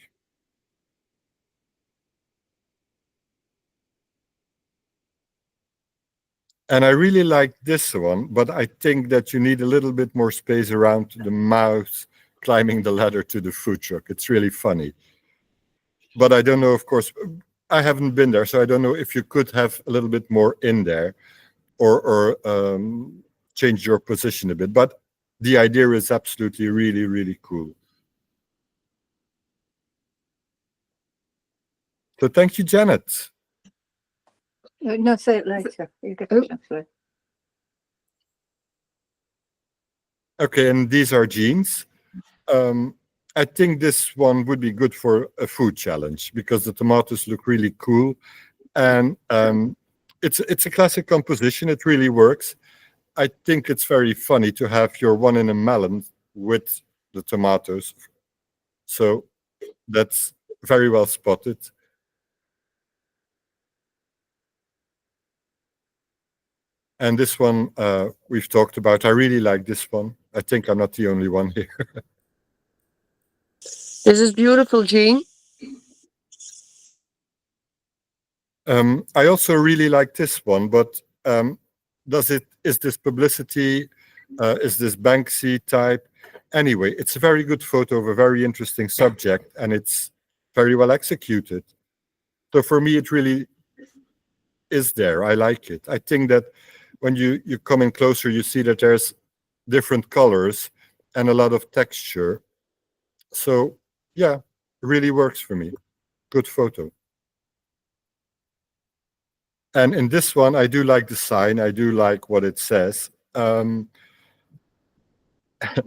And I really like this one, but I think that you need a little bit more space around the mouse climbing the ladder to the food truck. It's really funny. But I don't know, of course, I haven't been there, so I don't know if you could have a little bit more in there or change your position a bit. But the idea is absolutely really, really cool. So thank you, Janet. No, say it later. You get it actually. Okay, and these are jeans. I think this one would be good for a food challenge because the tomatoes look really cool, and it's a classic composition. It really works. I think it's very funny to have your one in a melon with the tomatoes. So that's very well spotted. And this one we've talked about. I really like this one. I think I'm not the only one here. This is beautiful, Jean. I also really like this one, but is this publicity? Is this Banksy type? Anyway, it's a very good photo of a very interesting subject, and it's very well executed. So for me, it really is there. I like it. I think that when you come in closer, you see that there's different colors and a lot of texture. So yeah, it really works for me. Good photo. And in this one, I do like the sign. I do like what it says.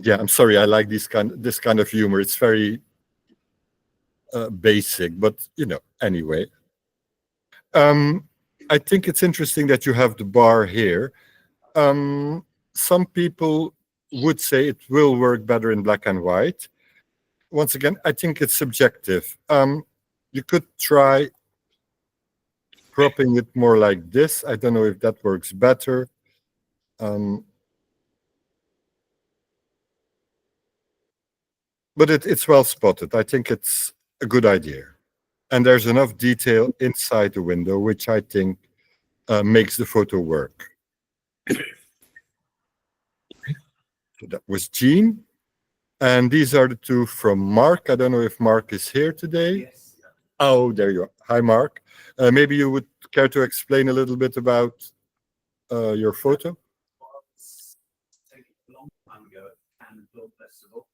Yeah, I'm sorry. I like this kind of humor. It's very basic, but anyway. I think it's interesting that you have the bar here. Some people would say it will work better in black and white. Once again, I think it's subjective. You could try cropping it more like this. I don't know if that works better. But it's well spotted. I think it's a good idea. And there's enough detail inside the window, which I think makes the photo work. So that was Jean. And these are the two from Mark. I don't know if Mark is here today. Yes. Oh, there you are. Hi, Mark. Maybe you would care to explain a little bit about your photo? Taken a long time ago at Cannes Film Festival.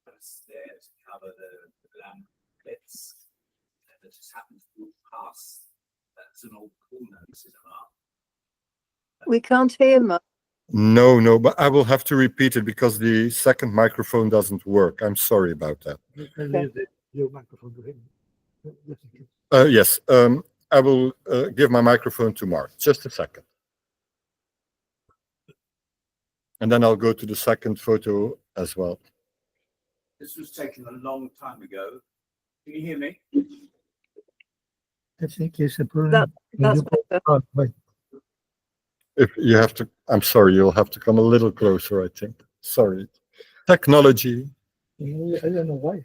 That's there to cover the lamp bits. And it just happened to walk past. That's an old corner cinema. We can't hear much. No, but I will have to repeat it because the second microphone doesn't work. I'm sorry about that. Your microphone to him. Yes, I will give my microphone to Mark. Just a second. And then I'll go to the second photo as well. This was taken a long time ago. Can you hear me? I think it's a problem. That's better. Oh, wait. If you have to, I'm sorry, you'll have to come a little closer, I think. Sorry. Technology. I don't know why.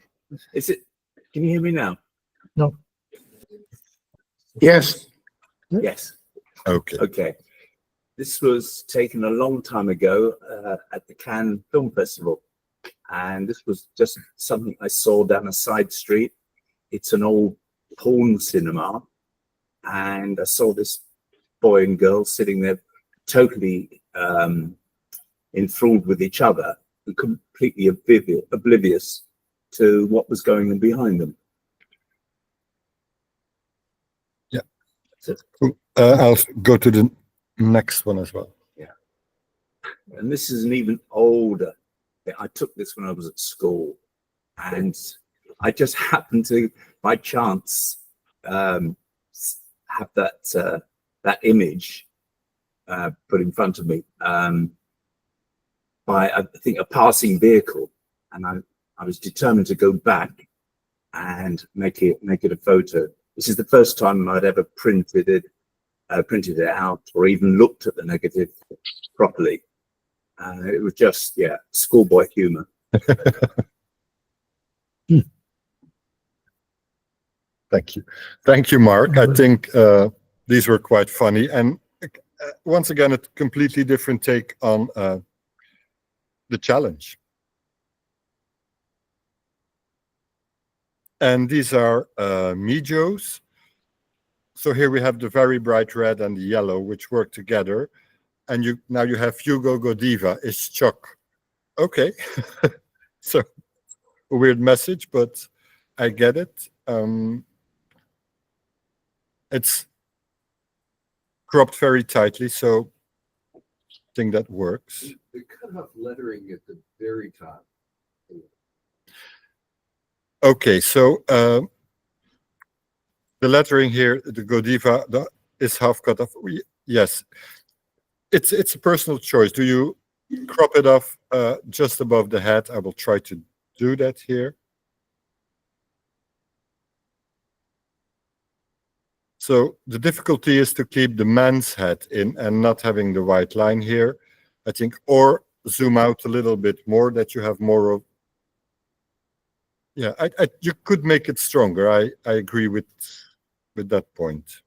Is it? Can you hear me now? No. Yes. Yes. Okay. Okay. This was taken a long time ago at the Cannes Film Festival. And this was just something I saw down a side street. It's an old porn cinema. And I saw this boy and girl sitting there totally enthralled with each other and completely oblivious to what was going on behind them. Yeah. I'll go to the next one as well. Yeah. And this is an even older. I took this when I was at school, and I just happened to, by chance, have that image put in front of me by, I think, a passing vehicle, and I was determined to go back and make it a photo. This is the first time I'd ever printed it out or even looked at the negative properly. It was just, schoolboy humor. Thank you, Mark. I think these were quite funny, and once again, a completely different take on the challenge. And these are Mijos. So here we have the very bright red and the yellow, which work together. And now you have Hugo Godiva is Chuck. Okay. So a weird message, but I get it. It's cropped very tightly, so I think that works. The cut-off lettering at the very top. Okay, so the lettering here, the Godiva is half cut off. Yes, it's a personal choice. Do you crop it off just above the head? I will try to do that here. So the difficulty is to keep the man's head in and not having the white line here, I think, or zoom out a little bit more that you have more of. Yeah, you could make it stronger. I agree with that point.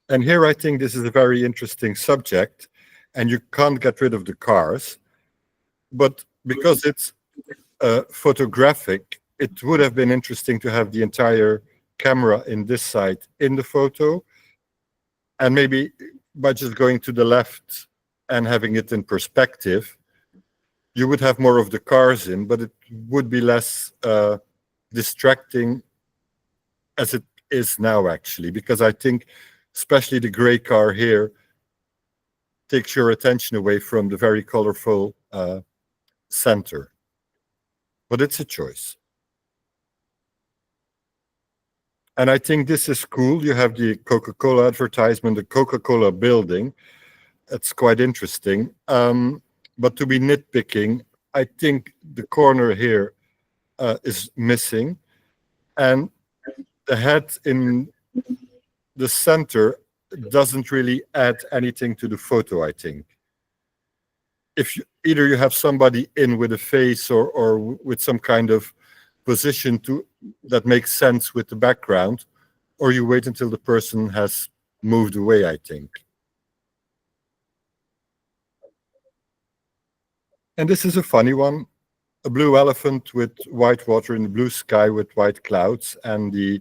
And here I think this is a very interesting subject, and you can't get rid of the cars, but because it's photographic, it would have been interesting to have the entire camera in this side in the photo, and maybe by just going to the left and having it in perspective, you would have more of the cars in, but it would be less distracting as it is now, actually, because I think especially the gray car here takes your attention away from the very colorful center. But it's a choice. And I think this is cool. You have the Coca-Cola advertisement, the Coca-Cola building. It's quite interesting. But to be nitpicking, I think the corner here is missing. And the head in the center doesn't really add anything to the photo, I think. If either you have somebody in with a face or with some kind of position that makes sense with the background, or you wait until the person has moved away, I think. And this is a funny one. A blue elephant with white water in the blue sky with white clouds, and the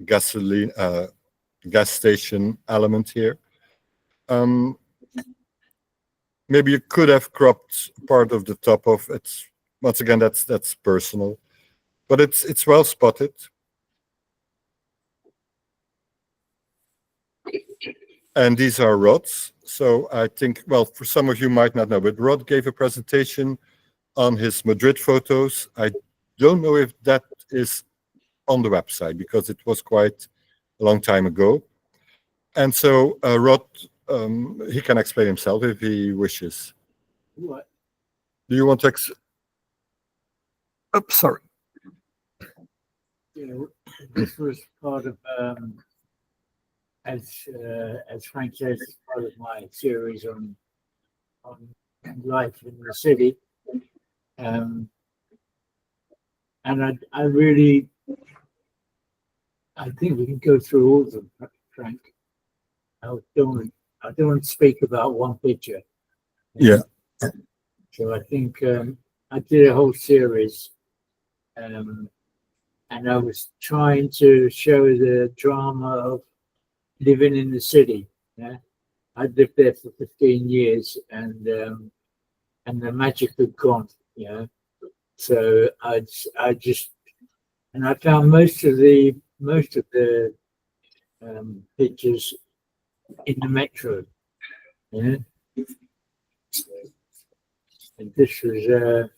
gas station element here. Maybe you could have cropped part of the top of it. Once again, that's personal, but it's well spotted. And these are Rod's. So I think, well, for some of you might not know, but Rod gave a presentation on his Madrid photos. I don't know if that is on the website because it was quite a long time ago. And so Rod, he can explain himself if he wishes. What? Do you want to? Oh, sorry. You know, this was part of, as Frank says, part of my series on life in the city. And I really, I think we can go through all of them, Frank. I don't want to speak about one picture. Yeah. So I think I did a whole series, and I was trying to show the drama of living in the city. Yeah, I lived there for 15 years, and the magic had gone. Yeah, so I found most of the pictures in the metro. Yeah. And this was,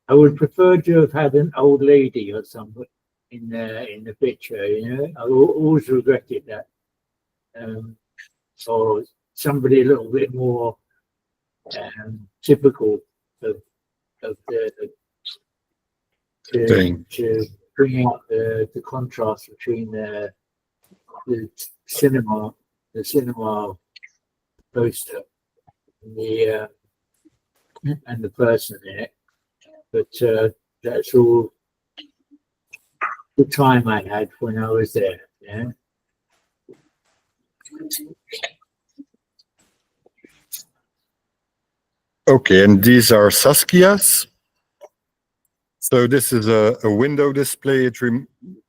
I would prefer to have had an old lady or something in the picture, you know. I always regretted that. Or somebody a little bit more typical of the to bring out the contrast between the cinema poster and the person in it. But that's all the time I had when I was there. Yeah. Okay, and these are Saskia's. So this is a window display. It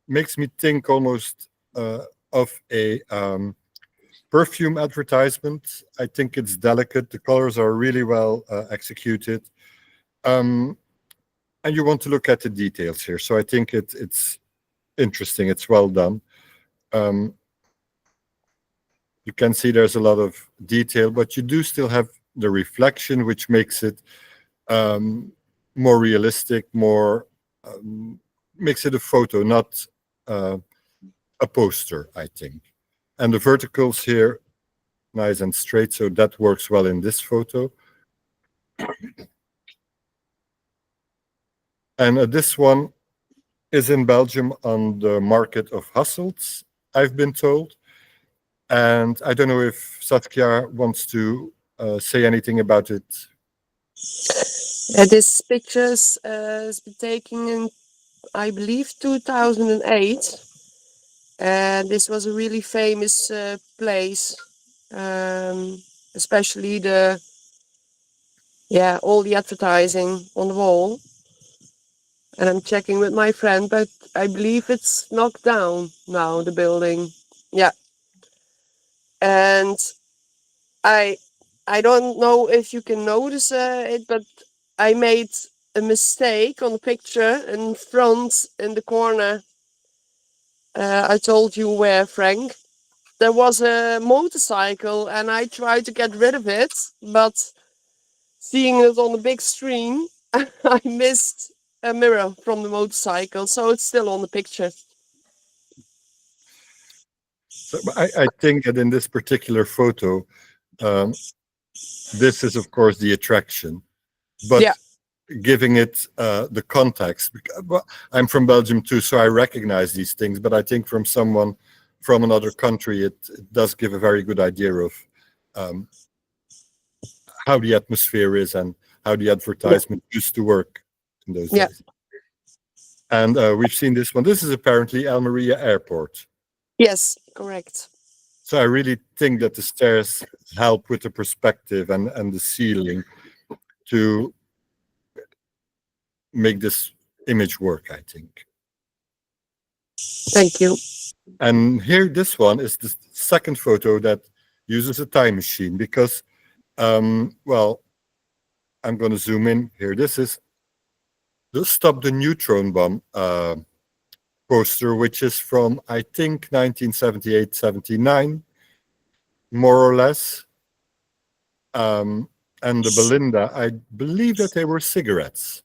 makes me think almost of a perfume advertisement. I think it's delicate. The colors are really well executed. And you want to look at the details here. So I think it's interesting. It's well done. You can see there's a lot of detail, but you do still have the reflection, which makes it more realistic, more makes it a photo, not a poster, I think. And the verticals here, nice and straight, so that works well in this photo. And this one is in Belgium on the market of Hasselt, I've been told. And I don't know if Saskia wants to say anything about it. This picture has been taken in, I believe, 2008. And this was a really famous place, especially all the advertising on the wall. And I'm checking with my friend, but I believe it's knocked down now, the building. Yeah. And I don't know if you can notice it, but I made a mistake on the picture in front in the corner. I told you where, Frank. there was a motorcycle and I tried to get rid of it, but seeing it on the big screen, I missed a mirror from the motorcycle, so it's still on the picture. So I think that in this particular photo, this is of course the attraction, but Yeah. giving it the context. Well, I'm from Belgium too, so I recognize these things, but I think from someone from another country, it does give a very good idea of how the atmosphere is and how the advertisement used to work in those Yeah. days. And we've seen this one. This is apparently Almeria Airport. Yes, correct. So I really think that the stairs help with the perspective and the ceiling to make this image work, I think. Thank you. And here, this one is the second photo that uses a time machine because, well, I'm going to zoom in here. This is the Stop the Neutron Bomb poster, which is from, I think, 1978-79, more or less. And the Belinda, I believe that they were cigarettes.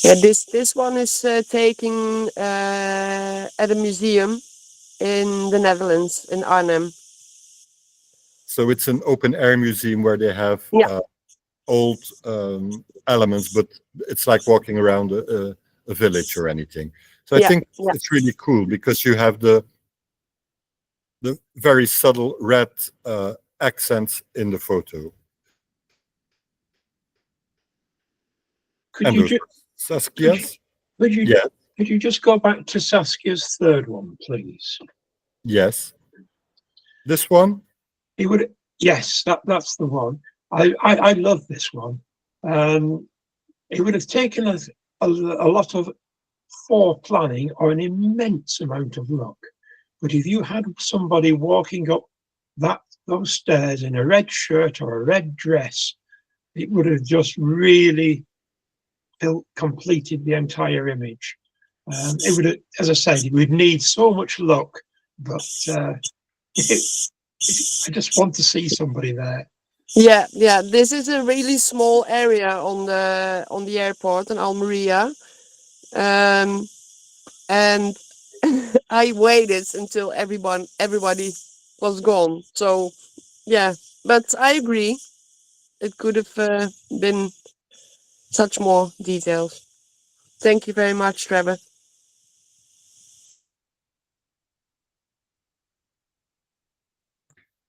Yeah, this one is taken at a museum in the Netherlands, in Arnhem. So it's an open air museum where they have Yeah. old elements, but it's like walking around a village or anything. So I Yeah, think yeah. it's really cool because you have the very subtle red accents in the photo. Could And you those just Saskia's? could you Yeah. could you just go back to Saskia's third one, please? Yes. This one? It would, yes, that's the one. I love this one. It would have taken us a lot of planning or an immense amount of luck. But if you had somebody walking up those stairs in a red shirt or a red dress, it would have just really completed the entire image. It would have, as I said, it would need so much luck, but I just want to see somebody there. Yeah, yeah. This is a really small area on the airport in Almeria, and I waited until everybody was gone. So yeah, but I agree. It could have been such more details. Thank you very much, Trevor.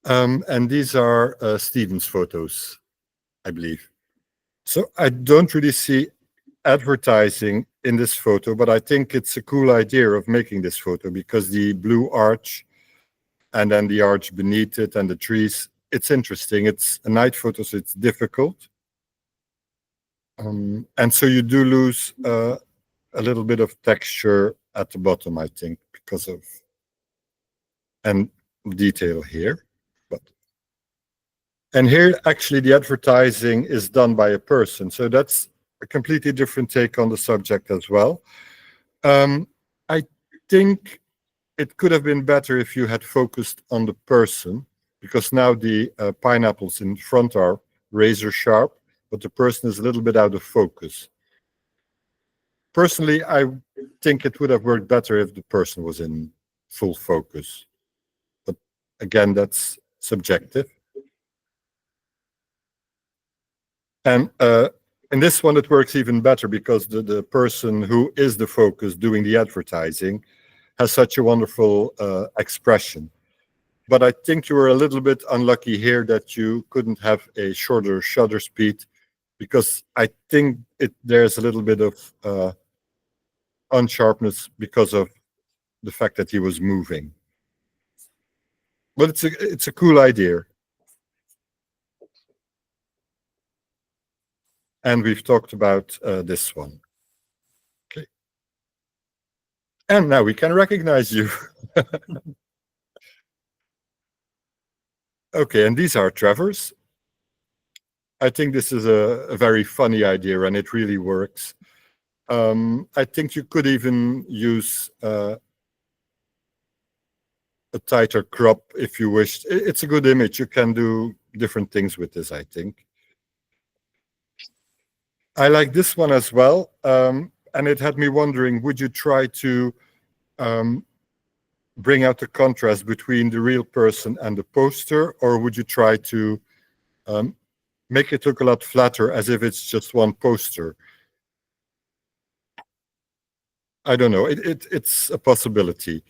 And these are Stephen's photos, I believe. So I don't really see advertising in this photo, but I think it's a cool idea of making this photo because the blue arch and then the arch beneath it and the trees, it's interesting. It's a night photo, so it's difficult. And so you do lose a little bit of texture at the bottom, I think, because of and detail here. And here, actually, the advertising is done by a person. So that's a completely different take on the subject as well. I think it could have been better if you had focused on the person, because now the pineapples in front are razor sharp, but the person is a little bit out of focus. Personally, I think it would have worked better if the person was in full focus. But again, that's subjective. And in this one, it works even better because the person who is the focus doing the advertising has such a wonderful expression. But I think you were a little bit unlucky here that you couldn't have a shorter shutter speed, because I think there's a little bit of unsharpness because of the fact that he was moving. But it's a cool idea. And we've talked about this one. Okay. And now we can recognize you. Okay, and these are Trevor's. I think this is a very funny idea, and it really works. I think you could even use a tighter crop if you wish. It's a good image. You can do different things with this, I think. I like this one as well. And it had me wondering, would you try to bring out the contrast between the real person and the poster, or would you try to make it look a lot flatter as if it's just one poster? I don't know. It's a possibility.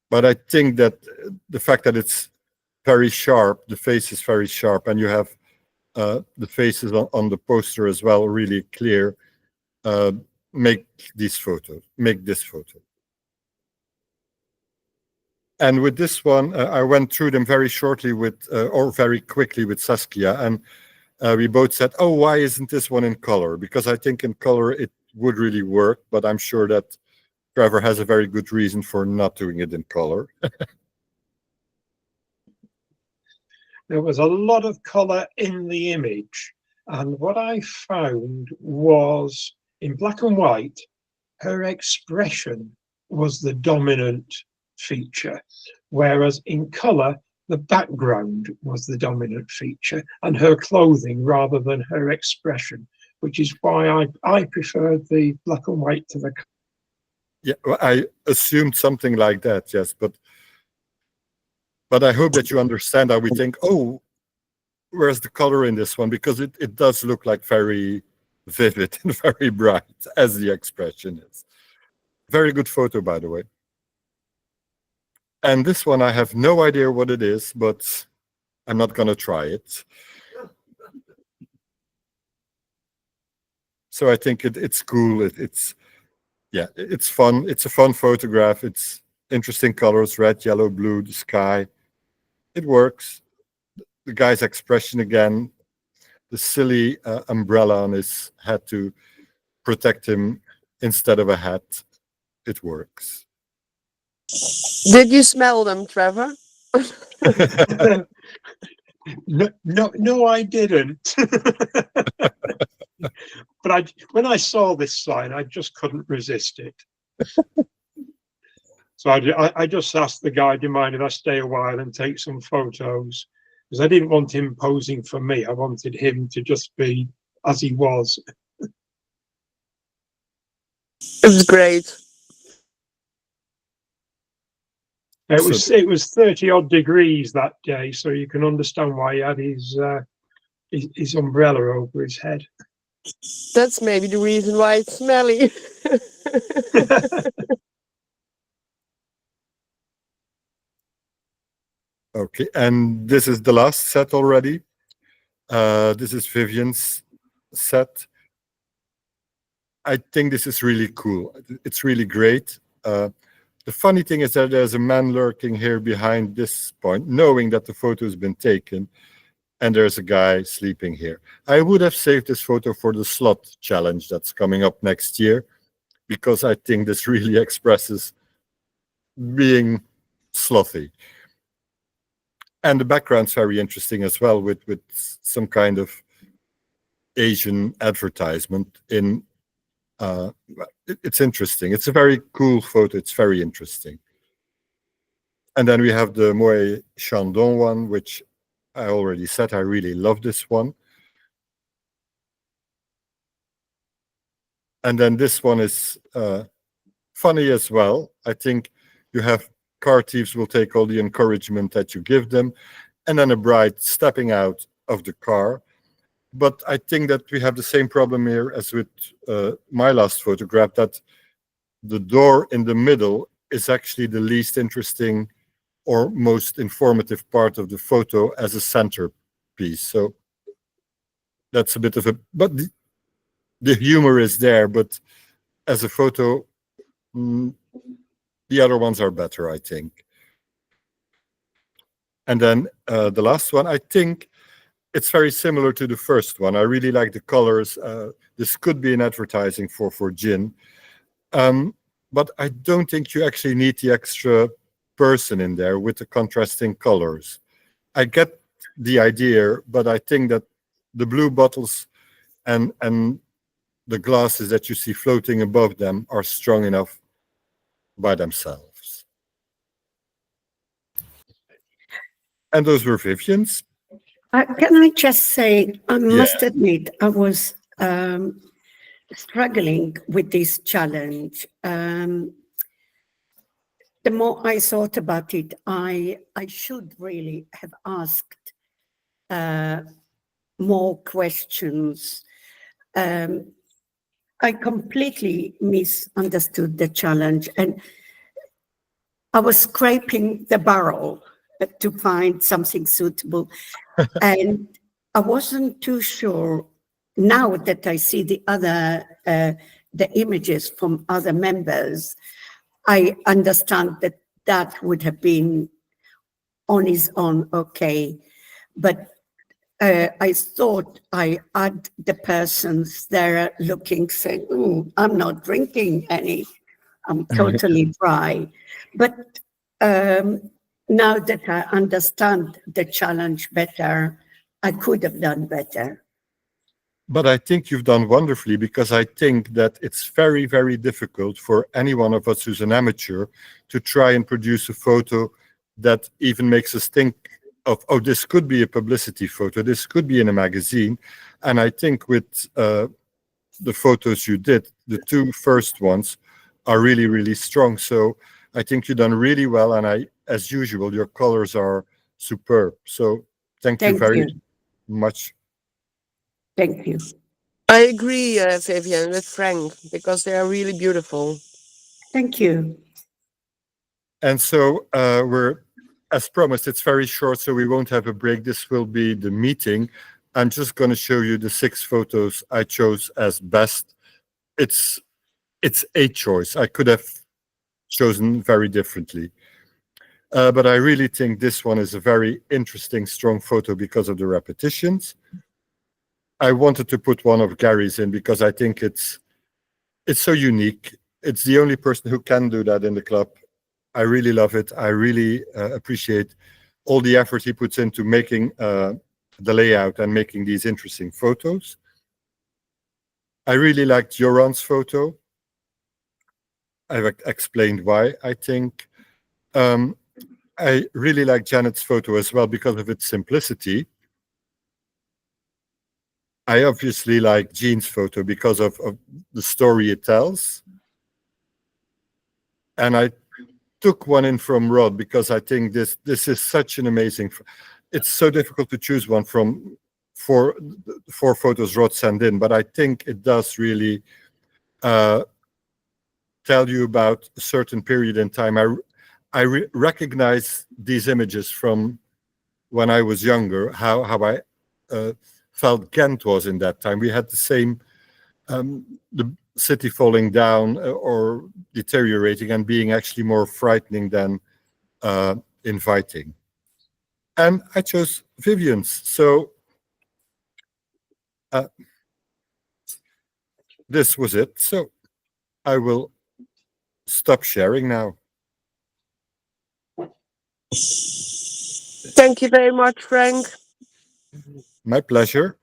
But I think that the fact that it's very sharp, the face is very sharp, and you have the faces on the poster as well really clear, make this photo. And with this one, I went through them very shortly or very quickly with Saskia, and we both said, oh, why isn't this one in color? Because I think in color it would really work, but I'm sure that Trevor has a very good reason for not doing it in color. There was a lot of colour in the image, and what I found was in black and white, her expression was the dominant feature, whereas in colour, the background was the dominant feature, and her clothing rather than her expression, which is why I preferred the black and white to the. Yeah, well, I assumed something like that, yes, but I hope that you understand how we think, oh, where's the color in this one? Because it does look like very vivid and very bright, as the expression is. Very good photo, by the way. And this one, I have no idea what it is, but I'm not going to try it. So I think it's cool. Yeah, it's fun. It's a fun photograph. It's interesting colors, red, yellow, blue, the sky. It works. The guy's expression again, the silly umbrella on his head to protect him instead of a hat. It works. Did you smell them, Trevor? No, I didn't. But when I saw this sign, I just couldn't resist it. So I just asked the guy, do you mind if I stay a while and take some photos? Because I didn't want him posing for me. I wanted him to just be as he was. It was great. It was 30 odd degrees that day, so you can understand why he had his umbrella over his head. That's maybe the reason why it's smelly. Okay, and this is the last set already. This is Vivian's set. I think this is really cool. It's really great. The funny thing is that there's a man lurking here behind this point, knowing that the photo has been taken, and there's a guy sleeping here. I would have saved this photo for the slot challenge that's coming up next year, because I think this really expresses being slothy. And the background's very interesting as well, with some kind of Asian advertisement in. It's interesting. It's a very cool photo. It's very interesting. And then we have the Moët Chandon one, which I already said I really love this one. And then this one is funny as well. I think you have car thieves will take all the encouragement that you give them, and then a bride stepping out of the car. But I think that we have the same problem here as with my last photograph, that the door in the middle is actually the least interesting or most informative part of the photo as a centerpiece. So that's a bit of a, but the humor is there, but as a photo, the other ones are better, I think. And then the last one, I think it's very similar to the first one. I really like the colors. This could be an advertising for gin. But I don't think you actually need the extra person in there with the contrasting colors. I get the idea, but I think that the blue bottles and the glasses that you see floating above them are strong enough by themselves. And those were Vivian's. Can I just say, I must Yeah. admit, I was struggling with this challenge. The more I thought about it, I should really have asked more questions. I completely misunderstood the challenge, and I was scraping the barrel to find something suitable. And I wasn't too sure. Now that I see the images from other members, I understand that that would have been on its own okay. But I thought I had the persons there looking, saying, "Ooh, I'm not drinking any. I'm totally dry." But now that I understand the challenge better, I could have done better. But I think you've done wonderfully, because I think that it's very, very difficult for any one of us who's an amateur to try and produce a photo that even makes us think of, oh, this could be a publicity photo, this could be in a magazine. And I think with the photos you did, the two first ones are really, really strong. So I think you've done really well. And as usual, your colors are superb. So thank you very much. Thank you. I agree, Vivian, with Frank, because they are really beautiful. Thank you. And so we're, as promised, it's very short, so we won't have a break. This will be the meeting. I'm just going to show you the 6 photos I chose as best. It's a choice. I could have chosen very differently. But I really think this one is a very interesting, strong photo because of the repetitions. I wanted to put one of Gary's in because I think it's so unique. It's the only person who can do that in the club. I really love it. I really appreciate all the effort he puts into making the layout and making these interesting photos. I really liked Joran's photo. I've explained why, I think. I really like Janet's photo as well because of its simplicity. I obviously like Jean's photo because of the story it tells. And I took one in from Rod because I think this is such an amazing, it's so difficult to choose one from four photos Rod sent in, but I think it does really tell you about a certain period in time. I recognize these images from when I was younger, how I felt Ghent was in that time. We had the same, the city falling down or deteriorating and being actually more frightening than inviting. And I chose Vivian's. So this was it. So I will stop sharing now. Thank you very much, Frank. My pleasure.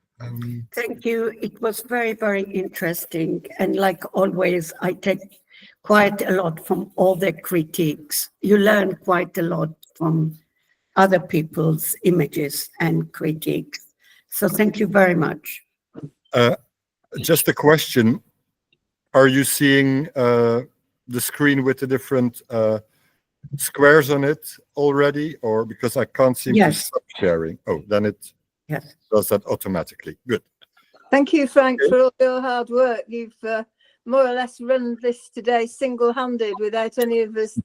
Thank you. It was very, very interesting. And like always, I take quite a lot from all the critiques. You learn quite a lot from other people's images and critiques. So thank you very much. Just a question. Are you seeing the screen with the different squares on it already? Or because I can't seem to stop sharing. Oh, then it does that automatically. Good. Thank you, Frank, for all your hard work. You've more or less run this today single-handed without any of us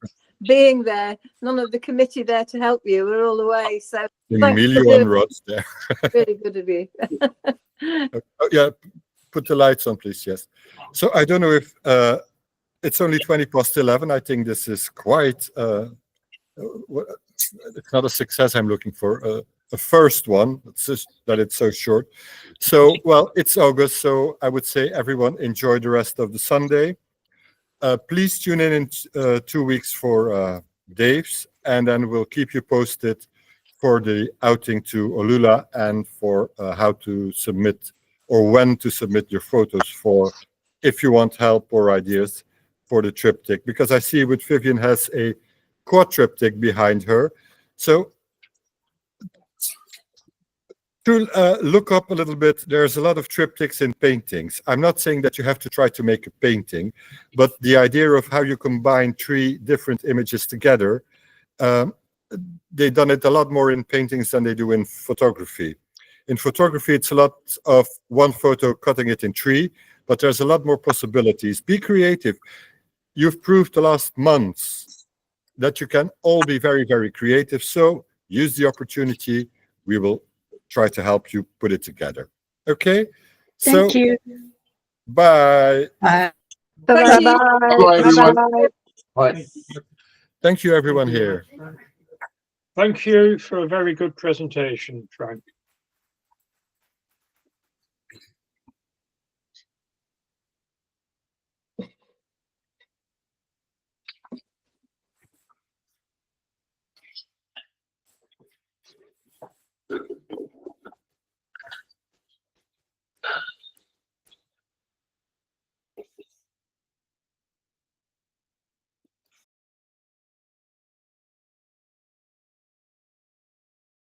being there. None of the committee there to help you. We're all away. So Million rods there. Really good of you. Oh, yeah, put the lights on, please. Yes. So I don't know if it's only 11:20. I think this is quite. It's not a success I'm looking for. A first one. It's just that it's so short. So, well, it's August, so I would say everyone enjoy the rest of the Sunday. Please tune in 2 weeks for Dave's, and then we'll keep you posted for the outing to Olula and for how to submit or when to submit your photos for if you want help or ideas for the triptych, because I see with Vivian has a quad triptych behind her. So to look up a little bit, there's a lot of triptychs in paintings. I'm not saying that you have to try to make a painting, but the idea of how you combine 3 different images together, they've done it a lot more in paintings than they do in photography. In photography, it's a lot of one photo cutting it in 3, but there's a lot more possibilities. Be creative. You've proved the last months that you can all be very, very creative. So use the opportunity. We will try to help you put it together. Okay? Thank you. Bye. Bye. Bye-bye. Thank you, everyone here. Thank you for a very good presentation, Frank.